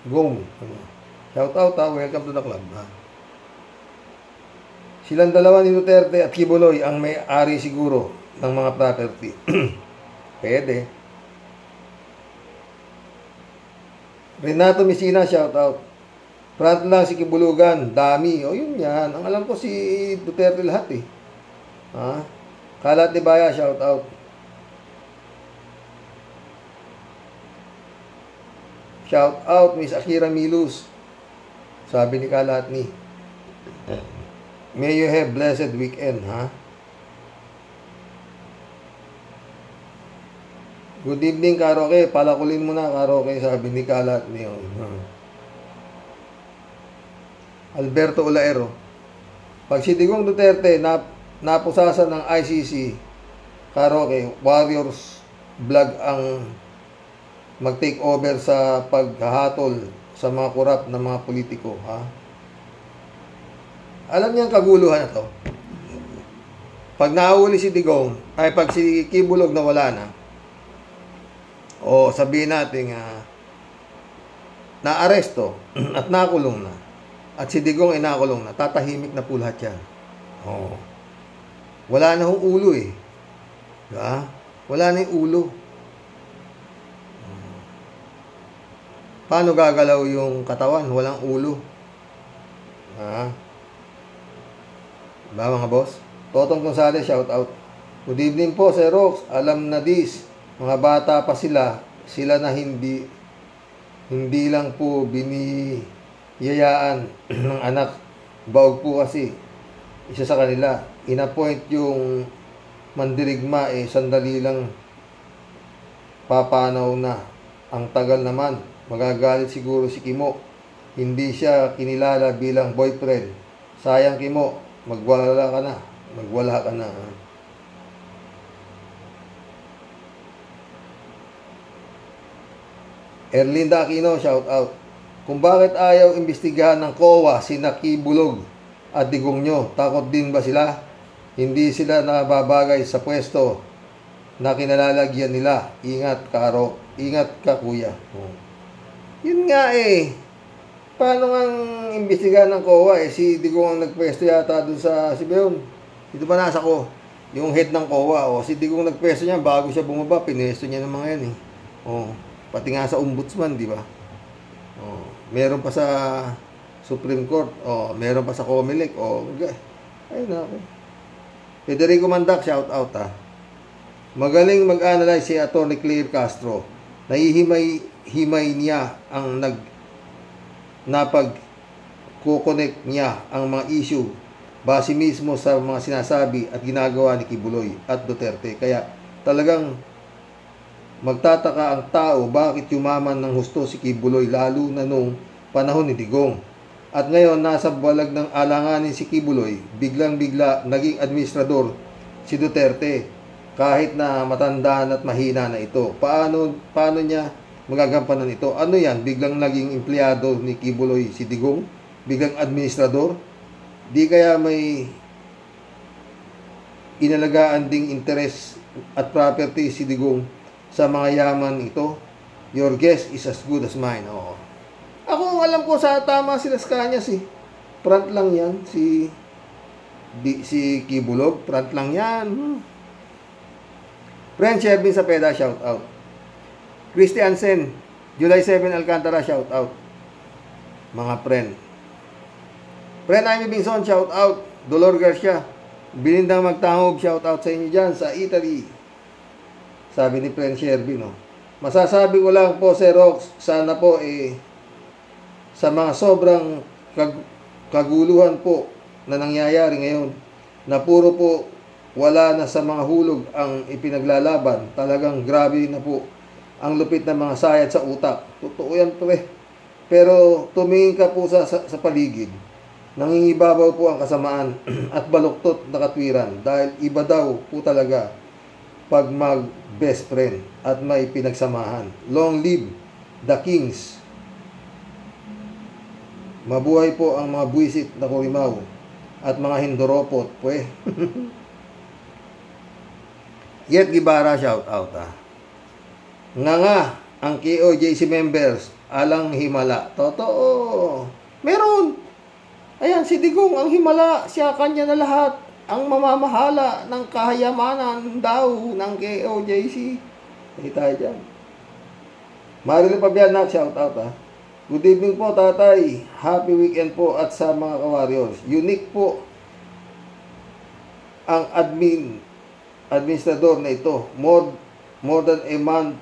Gom. Shout out welcome to the club. Silang dalawa ni Duterte at Kibuloy ang may-ari siguro ng mga property. Pwede. Renato Messina, shout out. Front lang si Kibulugan, dami. Yun yan. Ang alam ko si Duterte lahat Kalat ni Baya, shout out. Shout out Miss Akira Milus. Sabi ni Kalat ni. May you have blessed weekend, Good evening, Karoke. Palakulin mo na, Karoke, sabi ni Kalat ni. Alberto Olaero. Pag si Digong Duterte napusasan ng ICC, Karoke, Warriors Vlog ang mag-take over sa paghahatol sa mga korap na mga politiko, Alam niyo ang kaguluhan na to? Pag nahuli si Digong, ay pag si Kibulog na wala na, o sabihin natin na-aresto at nakulong na, at si Digong ay nakulong na, tatahimik na po lahat yan. Oh. Wala na hong ulo eh. Diba? Wala na yung ulo. Paano gagalaw yung katawan? Walang ulo. Diba mga boss? Totong Gonzales, shout out. Good evening po, Sir Rox. Alam na this. Mga bata pa sila. Sila na hindi lang po biniyayaan ng anak. Baog po kasi. Isa sa kanila. Inapoint yung mandirigma sandali lang papanaw na. Ang tagal naman. Magagalit siguro si Kimo. Hindi siya kinilala bilang boyfriend. Sayang Kimo. Magwala ka na. Magwala ka na. Erlinda Aquino, shout out. Kung bakit ayaw imbestigahan ng COA si Kibulog at Digong nyo, takot din ba sila? Hindi sila nakababagay sa pwesto na kinalalagyan nila. Ingat ka, ingat ka kuya. Yun nga paano nga imbestigahan ng COA si Digong ang nagpwesto yata doon sa Sibeon. Dito ba nasa ko? Yung head ng COA si Digong nagpwesto niya bago siya bumaba, pinesto niya ng mga yan pati nga sa ombudsman, di ba? Meron pa sa Supreme Court, meron pa sa Comelec, ayun na ako. Federico Mandak, shout out Magaling mag-analyze si Atty. Claire Castro. Nahihimay niya ang napag-connect niya ang mga issue base mismo sa mga sinasabi at ginagawa ni Kibuloy at Duterte. Kaya talagang magtataka ang tao bakit yumaman ng husto si Kibuloy lalo na nung panahon ni Digong. At ngayon nasa balag ng alanganin si Kibuloy, biglang-bigla naging administrador si Duterte kahit na matandaan at mahina na ito. Paano niya magagampanan ito? Ano yan? Biglang naging empleyado ni Kibuloy si Digong? Biglang administrador? Di kaya may inalagaan ding interest at property si Digong sa mga yaman ito? Your guess is as good as mine. Ako alam ko sa tama si Las Cañas front lang yan si Kibulog, front lang yan. Friend Shervin Sapeda, shout out. Christiansen, July 7 Alcantara, shout out. Mga friend Amy Bingson, shout out. Dolor Garcia, Bilindang Magtangog, shout out sa inyo dyan sa Italy. Sabi ni Friend Shervin, masasabi ko lang po, Sir Rox, sana po sa mga sobrang kaguluhan po na nangyayari ngayon, na puro po wala na sa mga hulog ang ipinaglalaban. Talagang grabe na po ang lupit ng mga sayad sa utak. Totoo yan pre. Pero tumingin ka po sa paligid. Nangingibabaw po ang kasamaan at baluktot na katwiran dahil iba daw po talaga pag mag-best friend at may pinagsamahan. Long live the kings. Mabuhay po ang mga buwisit na kurimaw at mga hindoropot. Yet Gibara, shout out Nga ang KOJC members alang himala. Totoo. Meron. Ayan, si Digong ang himala. Siya kanya na lahat. Ang mamamahala ng kahayamanan daw ng KOJC. Ay tayo dyan. Marilyn Pabianak, shout out Good evening po tatay. Happy weekend po at sa mga ka-warriors. Unique po ang administrador na ito. More than a month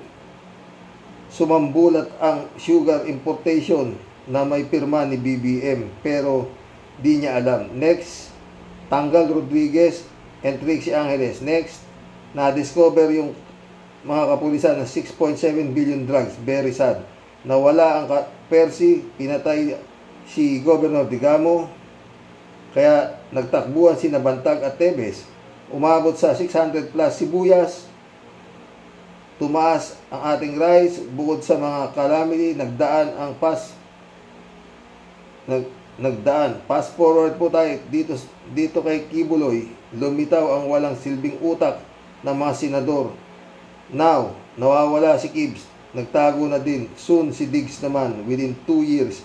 sumambulat ang sugar importation na may pirma ni BBM pero di niya alam. Next, Tanggal Rodriguez and Trixie Angeles. Next, na-discover yung mga kapulisan na 6.7 billion drugs. Very sad. Nawala ang Percy, pinatay si Governor Digamo, kaya nagtakbuhan si Nabantag at Tebes. Umabot sa 600 plus sibuyas. Tumaas ang ating rice. Bukod sa mga calamity, nagdaan. Fast forward po tayo dito kay Kibuloy. Lumitaw ang walang silbing utak ng mga senador. Now, nawawala si Gibbs. Nagtago na din. Soon si Diggs naman. Within 2 years,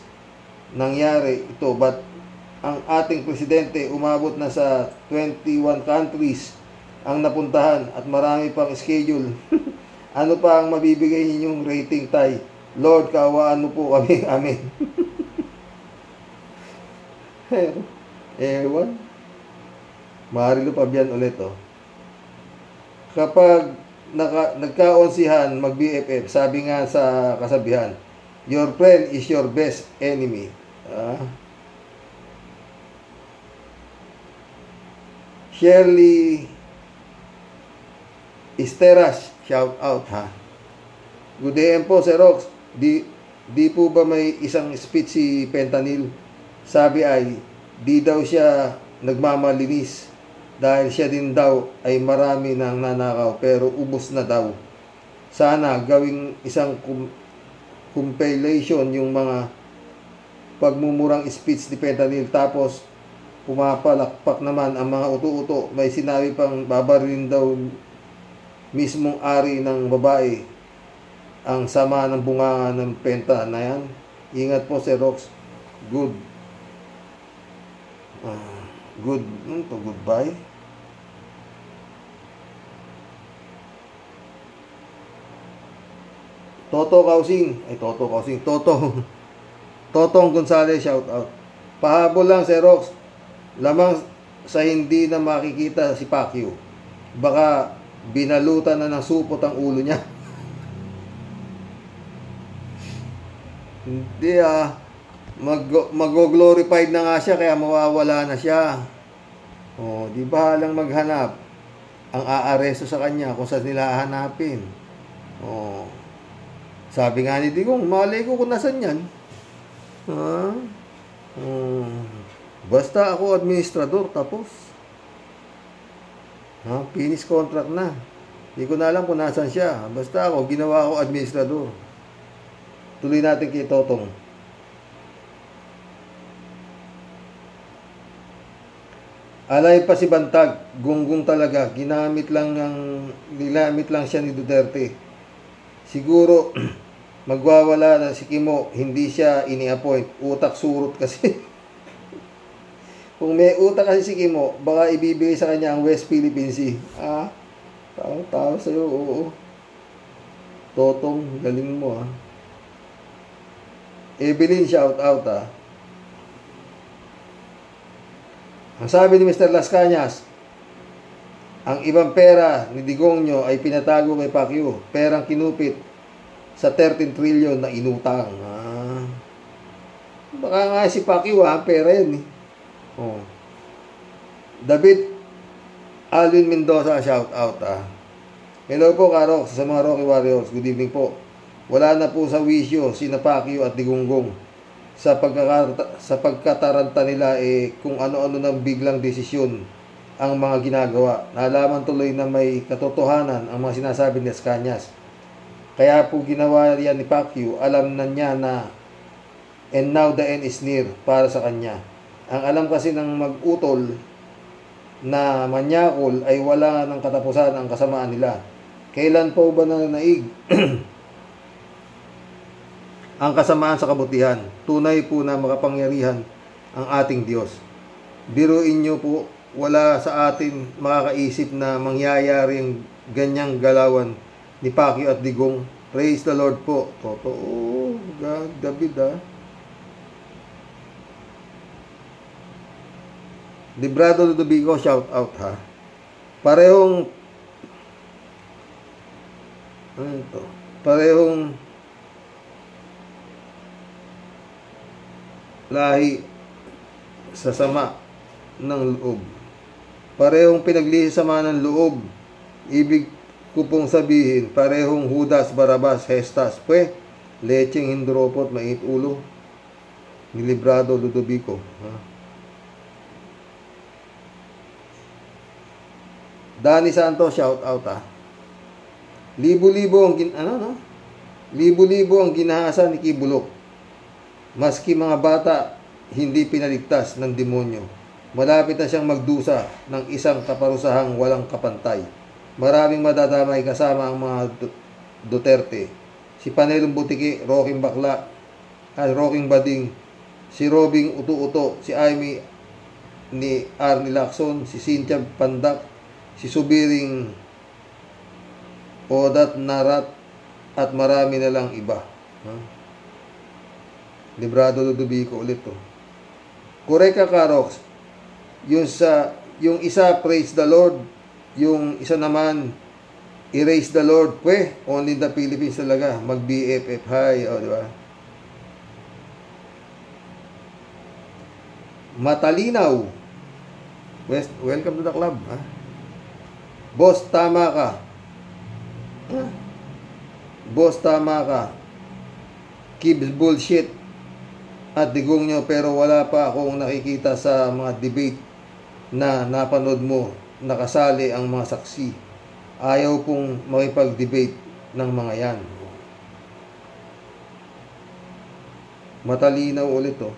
nangyari ito. But ang ating presidente umabot na sa 21 countries ang napuntahan at marami pang schedule. Ano pa ang mabibigay ninyong rating, Tay? Lord, kaawaan mo po kami. Amen. Ewan. Marilo Pabian ulit, oh. Kapag nagkaonsihan, mag-BFF, sabi nga sa kasabihan, your friend is your best enemy. Shirley Esteras, shout out, ha. Good day po, Sir Rox. Di po ba may isang speech si Fentanyl? Sabi ay, di daw siya nagmamalinis dahil siya din daw ay marami nang nanakaw pero ubos na daw. Sana gawing isang compilation yung mga pagmumurang speech ni Fentanyl tapos pumapalakpak naman ang mga uto-uto. May sinabi pang babarilin daw mismong ari ng babae. Ang sama ng bunganga ng penta na yan. Ingat po, Sir Rox. Goodbye. Totong Gonzales, shout out. Pahabol lang, Sir Rox. Lamang sa hindi na makikita si Pacquiao. Baka binalutan na ng supot ang ulo niya. Hindi mag-glorified na nga siya kaya mawawala na siya. Di ba lang maghanap ang aaresto sa kanya kung saan nila hahanapin. Sabi nga ni Digong, malay ko kung nasan yan. Basta ako administrador, tapos. Finish contract na. Hindi ko na alam kung nasan siya. Basta ako, ginawa ko administrador. Tuloy natin kay Totong. Alay pa si Bantag, gunggong talaga. Ginamit lang siya ni Duterte. Siguro magwawala na si Kimo, hindi siya ini-appoint. Utak surot kasi. Kung may utak kasi si Kimo, baka ibibigay sa kanya ang West Philippine Sea. Tao sa'yo, oo. Totong, galing mo, Evelyn, shout out, Ang sabi ni Mr. Las Cañas, ang ibang pera ni Digongyo ay pinatago kay Pacquiao. Perang kinupit sa 13 trillion na inutang. Baka nga si Pacquiao, pera yan, David Alvin Mendoza, shout out, Hello po, Karok, sa mga Rocky Warriors. Good evening po. Wala na po sa wisyo sina Pacquiao at Digonggong sa pagkataranta nila kung ano-ano ng biglang desisyon ang mga ginagawa. Nalaman tuloy na may katotohanan ang mga sinasabi ni Las Cañas. Kaya po ginawa yan ni Pacquiao, alam na niya na and now the end is near para sa kanya. Ang alam kasi ng mag-utol na manyakol ay wala ng katapusan ang kasamaan nila. Kailan po ba naig ang kasamaan sa kabutihan? Tunay po na makapangyarihan ang ating Diyos. Biruin nyo po, wala sa atin makakaisip na mangyayari ang ganyang galawan ni Pacquiao at Digong. Praise the Lord po. Totoo, God, David, Librado Ludovico, shout out, Parehong lahi sa sama ng loob. Parehong pinagsama ng loob. Ibig ko pong sabihin, parehong Judas, Barabas, Hestas, lecheng hindropot, mainit ulo. Ni Librado Ludovico. Danny Santos, shout out, Libo-libo ang ginahasa ni Kibulok. Maski mga bata, hindi pinaligtas ng demonyo. Malapit na siyang magdusa ng isang kaparusahang walang kapantay. Maraming madadamay kasama ang mga Duterte. Si Panelong Butiki, Roking Bakla, Roking Bading, si Robing Uto-Uto, si Amy ni Arnie Lacson, si Cynthia Pandak, si Subiring Odat Narat, at marami na lang iba. Librado Ludovico ulit to. Kureka Karox, yung isa praise the Lord, yung isa naman erase the Lord. Only the Philippines talaga mag BFF high, di ba? Matalinaw, welcome to the club, ha? Boss, tama ka. Boss, tama ka. Keeps bullshit at digong nyo, pero wala pa akong nakikita sa mga debate na napanood mo nakasali ang mga saksi. Ayaw pong makipag-debate ng mga yan. Matalinaw ulit to.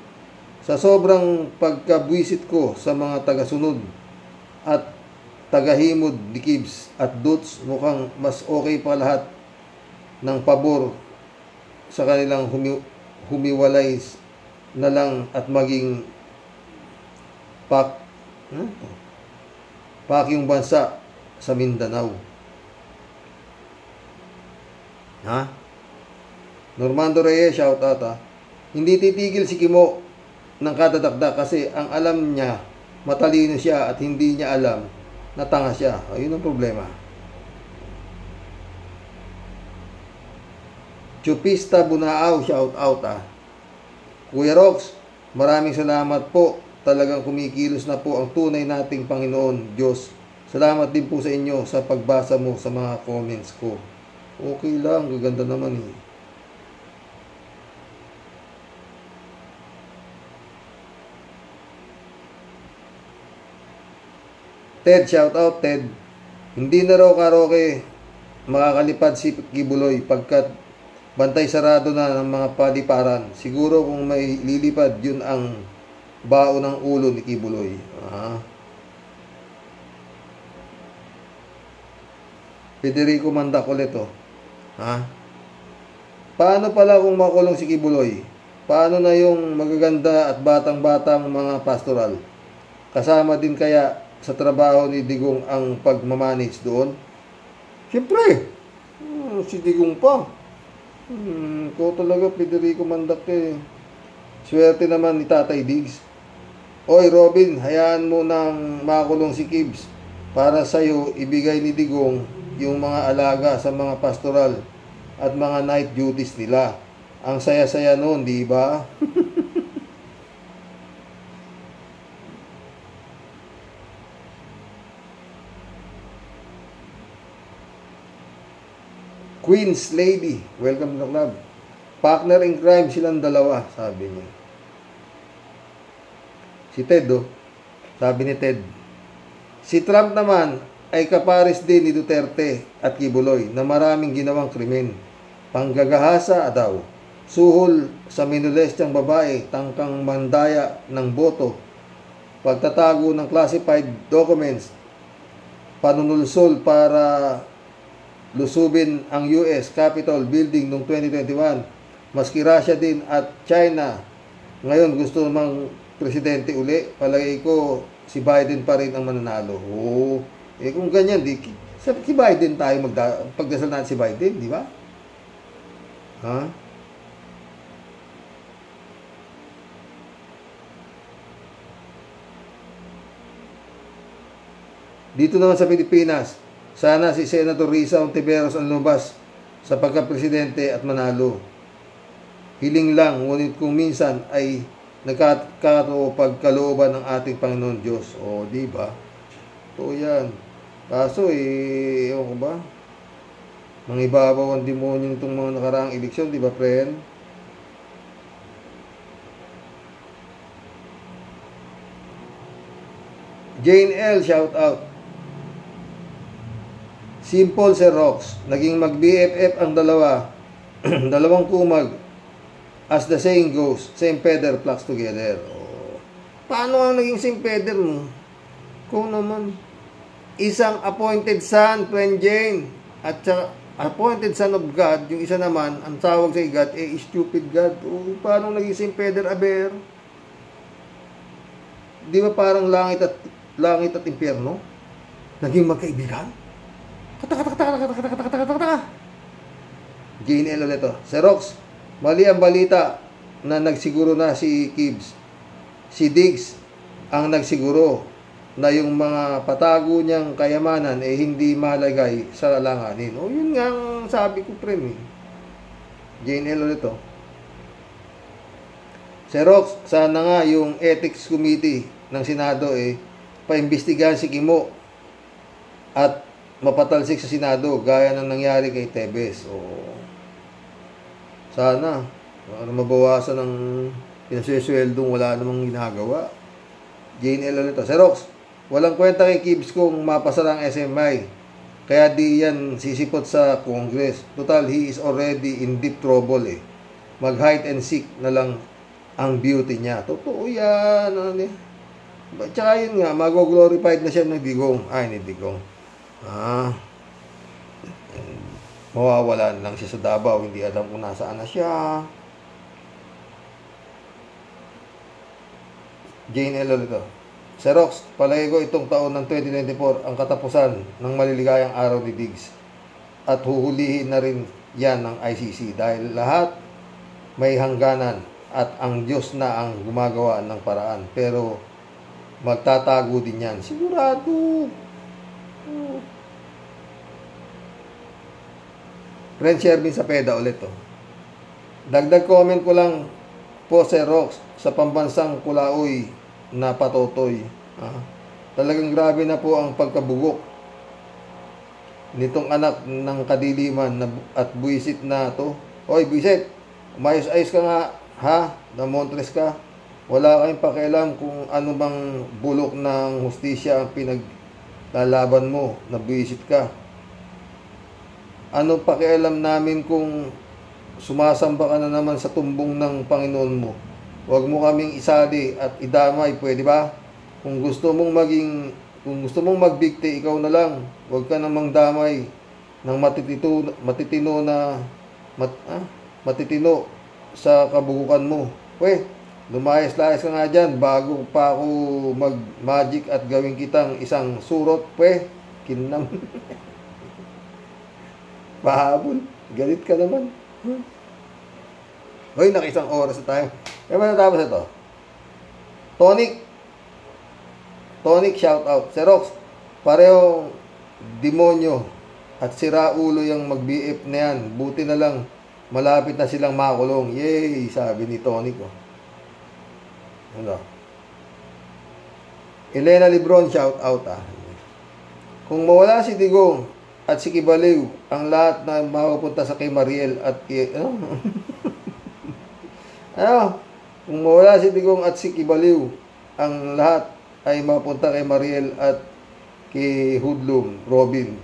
Sa sobrang pagkabwisit ko sa mga tagasunod at tagahimod ni Kibs at Dutz, mukhang mas okay pa lahat ng pabor sa kanilang humiwalay na lang at maging yung bansa sa Mindanao. Normando Reyes, shout out, ha? Hindi titigil si Kimo ng kadadakdak kasi ang alam niya, matalino siya, at hindi niya alam na tanga siya. Ayun ang problema. Chupista Bunaaw, shout out, ha? Kuya Rox, maraming salamat po. Talagang kumikilos na po ang tunay nating Panginoon Diyos. Salamat din po sa inyo sa pagbasa mo sa mga comments ko. Okay lang, gaganda naman eh. Ted, shout out Ted. Hindi na raw karaoke makakalipad si Kibuloy pagkat bantay sarado na ng mga paliparan. Siguro kung may lilipad, yun ang bao ng ulo ni Kibuloy. Federico Mandak ulit, oh. Paano pala kung makulong si Kibuloy? Paano na yung magaganda at batang-batang mga pastoral? Kasama din kaya sa trabaho ni Digong ang pagmamanage doon? Siyempre, si Digong pa. Ko talaga, Federico Mandak eh. Swerte naman ni Tatay Diggs. Oy Robin, hayaan mo nang makulong si Kibs para sa'yo ibigay ni Digong yung mga alaga sa mga pastoral at mga night duties nila. Ang saya-saya noon, di ba? Queen's Lady, welcome to the club. Partner in crime silang dalawa, sabi niya. Si Ted, oh. Sabi ni Ted. Si Trump naman ay kapares din ni Duterte at Kibuloy na maraming ginawang krimen. Panggagahasa daw, suhol sa minolestiyang babae, tangkang mandaya ng boto, pagtatago ng classified documents, panunulsol para lusubin ang US Capitol Building noong 2021. Maski Russia din at China ngayon gusto namang presidente uli. Palagay ko si Biden pa rin ang mananalo. Kung ganyan, si Biden tayo pagdasal natin si Biden, di ba? Dito naman sa Pilipinas, sana si Senator Risa Ontiveros ang lumabas sa pagka-presidente at manalo. Hiling lang, ngunit kung minsan ay nagkakatao pagkalooban ng ating Panginoon Diyos. Di ba? Ito yan. Kaso, ewan ko ba? Mangibabaw ang demonyo itong mga nakaraang eleksyon, di ba, friend? Jane L, shout out. Simple Sir Rox, naging mag-BFF ang dalawa. Dalawang kumag. As the saying goes, same feather flocks together. Paano ang naging simpeder mo? Kung naman, isang appointed son, Friend Jane, at saka appointed son of God, yung isa naman, ang tawag sa God, stupid God. O, paano naging simpeder, aber? Di ba parang langit at impyerno? Naging magkaibigan? Jane L. ulit. Xerox, mali ang balita na nagsiguro na si Kibbs. Si Diggs ang nagsiguro na yung mga patago niyang kayamanan hindi malagay sa alanganin. O yun nga ang sabi ko, friend. Jane L. ulit. Xerox, sana nga yung Ethics Committee ng Senado paimbestigahan si Kimo at mapatalsik sa Senado gaya ng nangyari kay Tebes. O sana mabawasan ng pinaswesweldong wala namang ginagawa. Jane L. ulit. Xerox, walang kwenta kay Kibbs kung mapasa lang SMI. Kaya di yan sisipot sa Congress. Total, he is already in deep trouble Mag hide and seek na lang ang beauty niya. Totoo yan. Tsaka yun nga, mag-glorified na siya ng Digong. Ay, ni Digong. Mawawalan lang siya sa Davao. Hindi alam kung nasaan na siya. Jane L. ulit. Xerox, palagay ko itong taon ng 2024 ang katapusan ng maliligayang araw ni Diggs. At huhulihin na rin yan ng ICC dahil lahat may hangganan at ang Diyos na ang gumagawa ng paraan. Pero magtatago din yan. Sigurado. Friend Shervin sa PEDA ulit. Dagdag comment ko lang po, Xerox, sa pambansang Kulaoy na patotoy. Talagang grabe na po ang pagkabugok nitong anak ng kadiliman at buwisit na to. Hoy, buwisit, umayos-ayos ka nga, ha? Namontres ka. Wala kayong pakialam kung ano bang bulok ng hustisya ang pinaglalaban mo, na buwisit ka. Anong pakialam namin kung sumasamba ka na naman sa tumbong ng Panginoon mo? Huwag mo kaming isali at idamay, pwede ba? Kung gusto mong magbigti, ikaw na lang. Huwag ka namang damay ng matitino sa kabugukan mo. Lumayas-layas ka nga dyan bago pa ako mag-magic at gawin kitang isang surot. Kinam. Pahabol. Galit ka naman. Nakisang oras na tayo. Natapos ito. Tonic shout out. Xerox, parehong demonyo at siraulo yung mag-BF na yan. Buti na lang malapit na silang makulong. Yay, sabi ni Tonic. Elena Lebron shout out. Kung mawala si Digong at si Kibaliw, ang lahat na mapupunta sa kay Mariel at kung mawala si Digong at si Kibaliw, ang lahat ay mapunta kay Mariel at kay Hoodlum, Robin.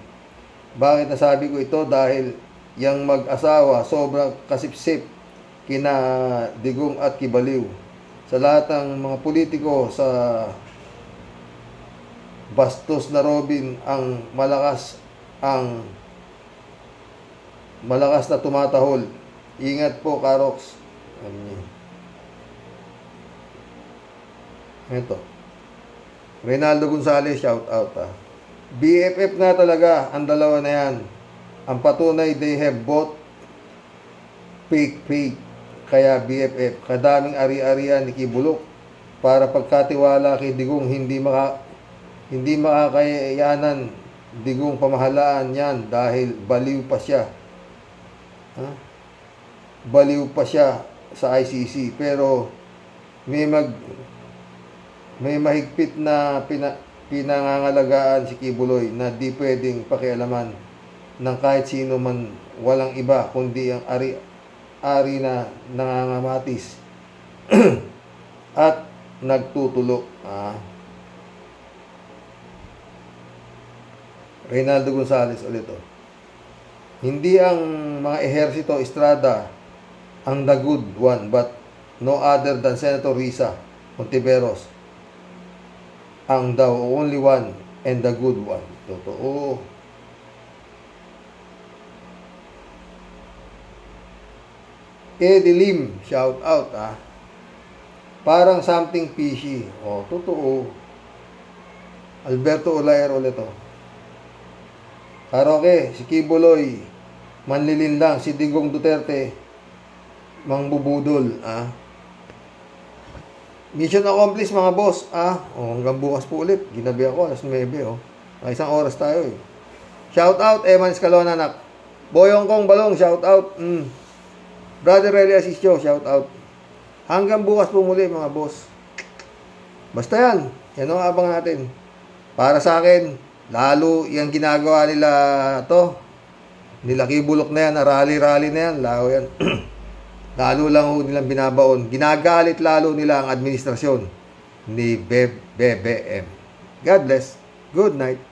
Bakit nasabi ko ito? Dahil yung mag-asawa sobrang kasipsip kina Digong at Kibaliw. Sa lahat ng mga politiko sa bastos na Robin ang malakas na tumatahol. Ingat po, Karox. Ito. Reynaldo Gonzalez, shout out. BFF nga talaga ang dalawa na yan. Ang patunay, they have both fake. Kaya BFF, kadaming ari-arian ni Kibulok para pagkatiwala kay Digong, hindi makakayanan Digong pamahalaan yan dahil baliw pa siya. Baliw pa siya sa ICC. Pero may mahigpit na pinangangalagaan si Kibuloy na di pwedeng pakialaman ng kahit sino man, walang iba kundi ang ari na nangangamatis at nagtutulo. Reynaldo Gonzalez ulit. Hindi ang mga ehersito Estrada ang the good one, but no other than Senator Risa Ontiveros ang the only one and the good one. Totoo. Eddie Lim, shout out Parang something fishy. Totoo. Alberto Olayer ulit Karaoke, si Kibuloy, manlilin lang, si Digong Duterte, mangbubudol, Mission accomplished mga boss, hanggang bukas po ulit, ginabi ako, alas 9, isang oras tayo Shout out, Eman Escalona, anak. Boyong Kong Balong, shout out. Brother Relly Asisio, shout out. Hanggang bukas po muli mga boss. Basta yan ang abang natin. Para sa akin, lalo yung ginagawa nila nila Kibulok na yan, rally na yan, lalo yan. Lalo lang nilang binabaon. Ginagalit lalo nila ang administrasyon ni BBM. God bless. Good night.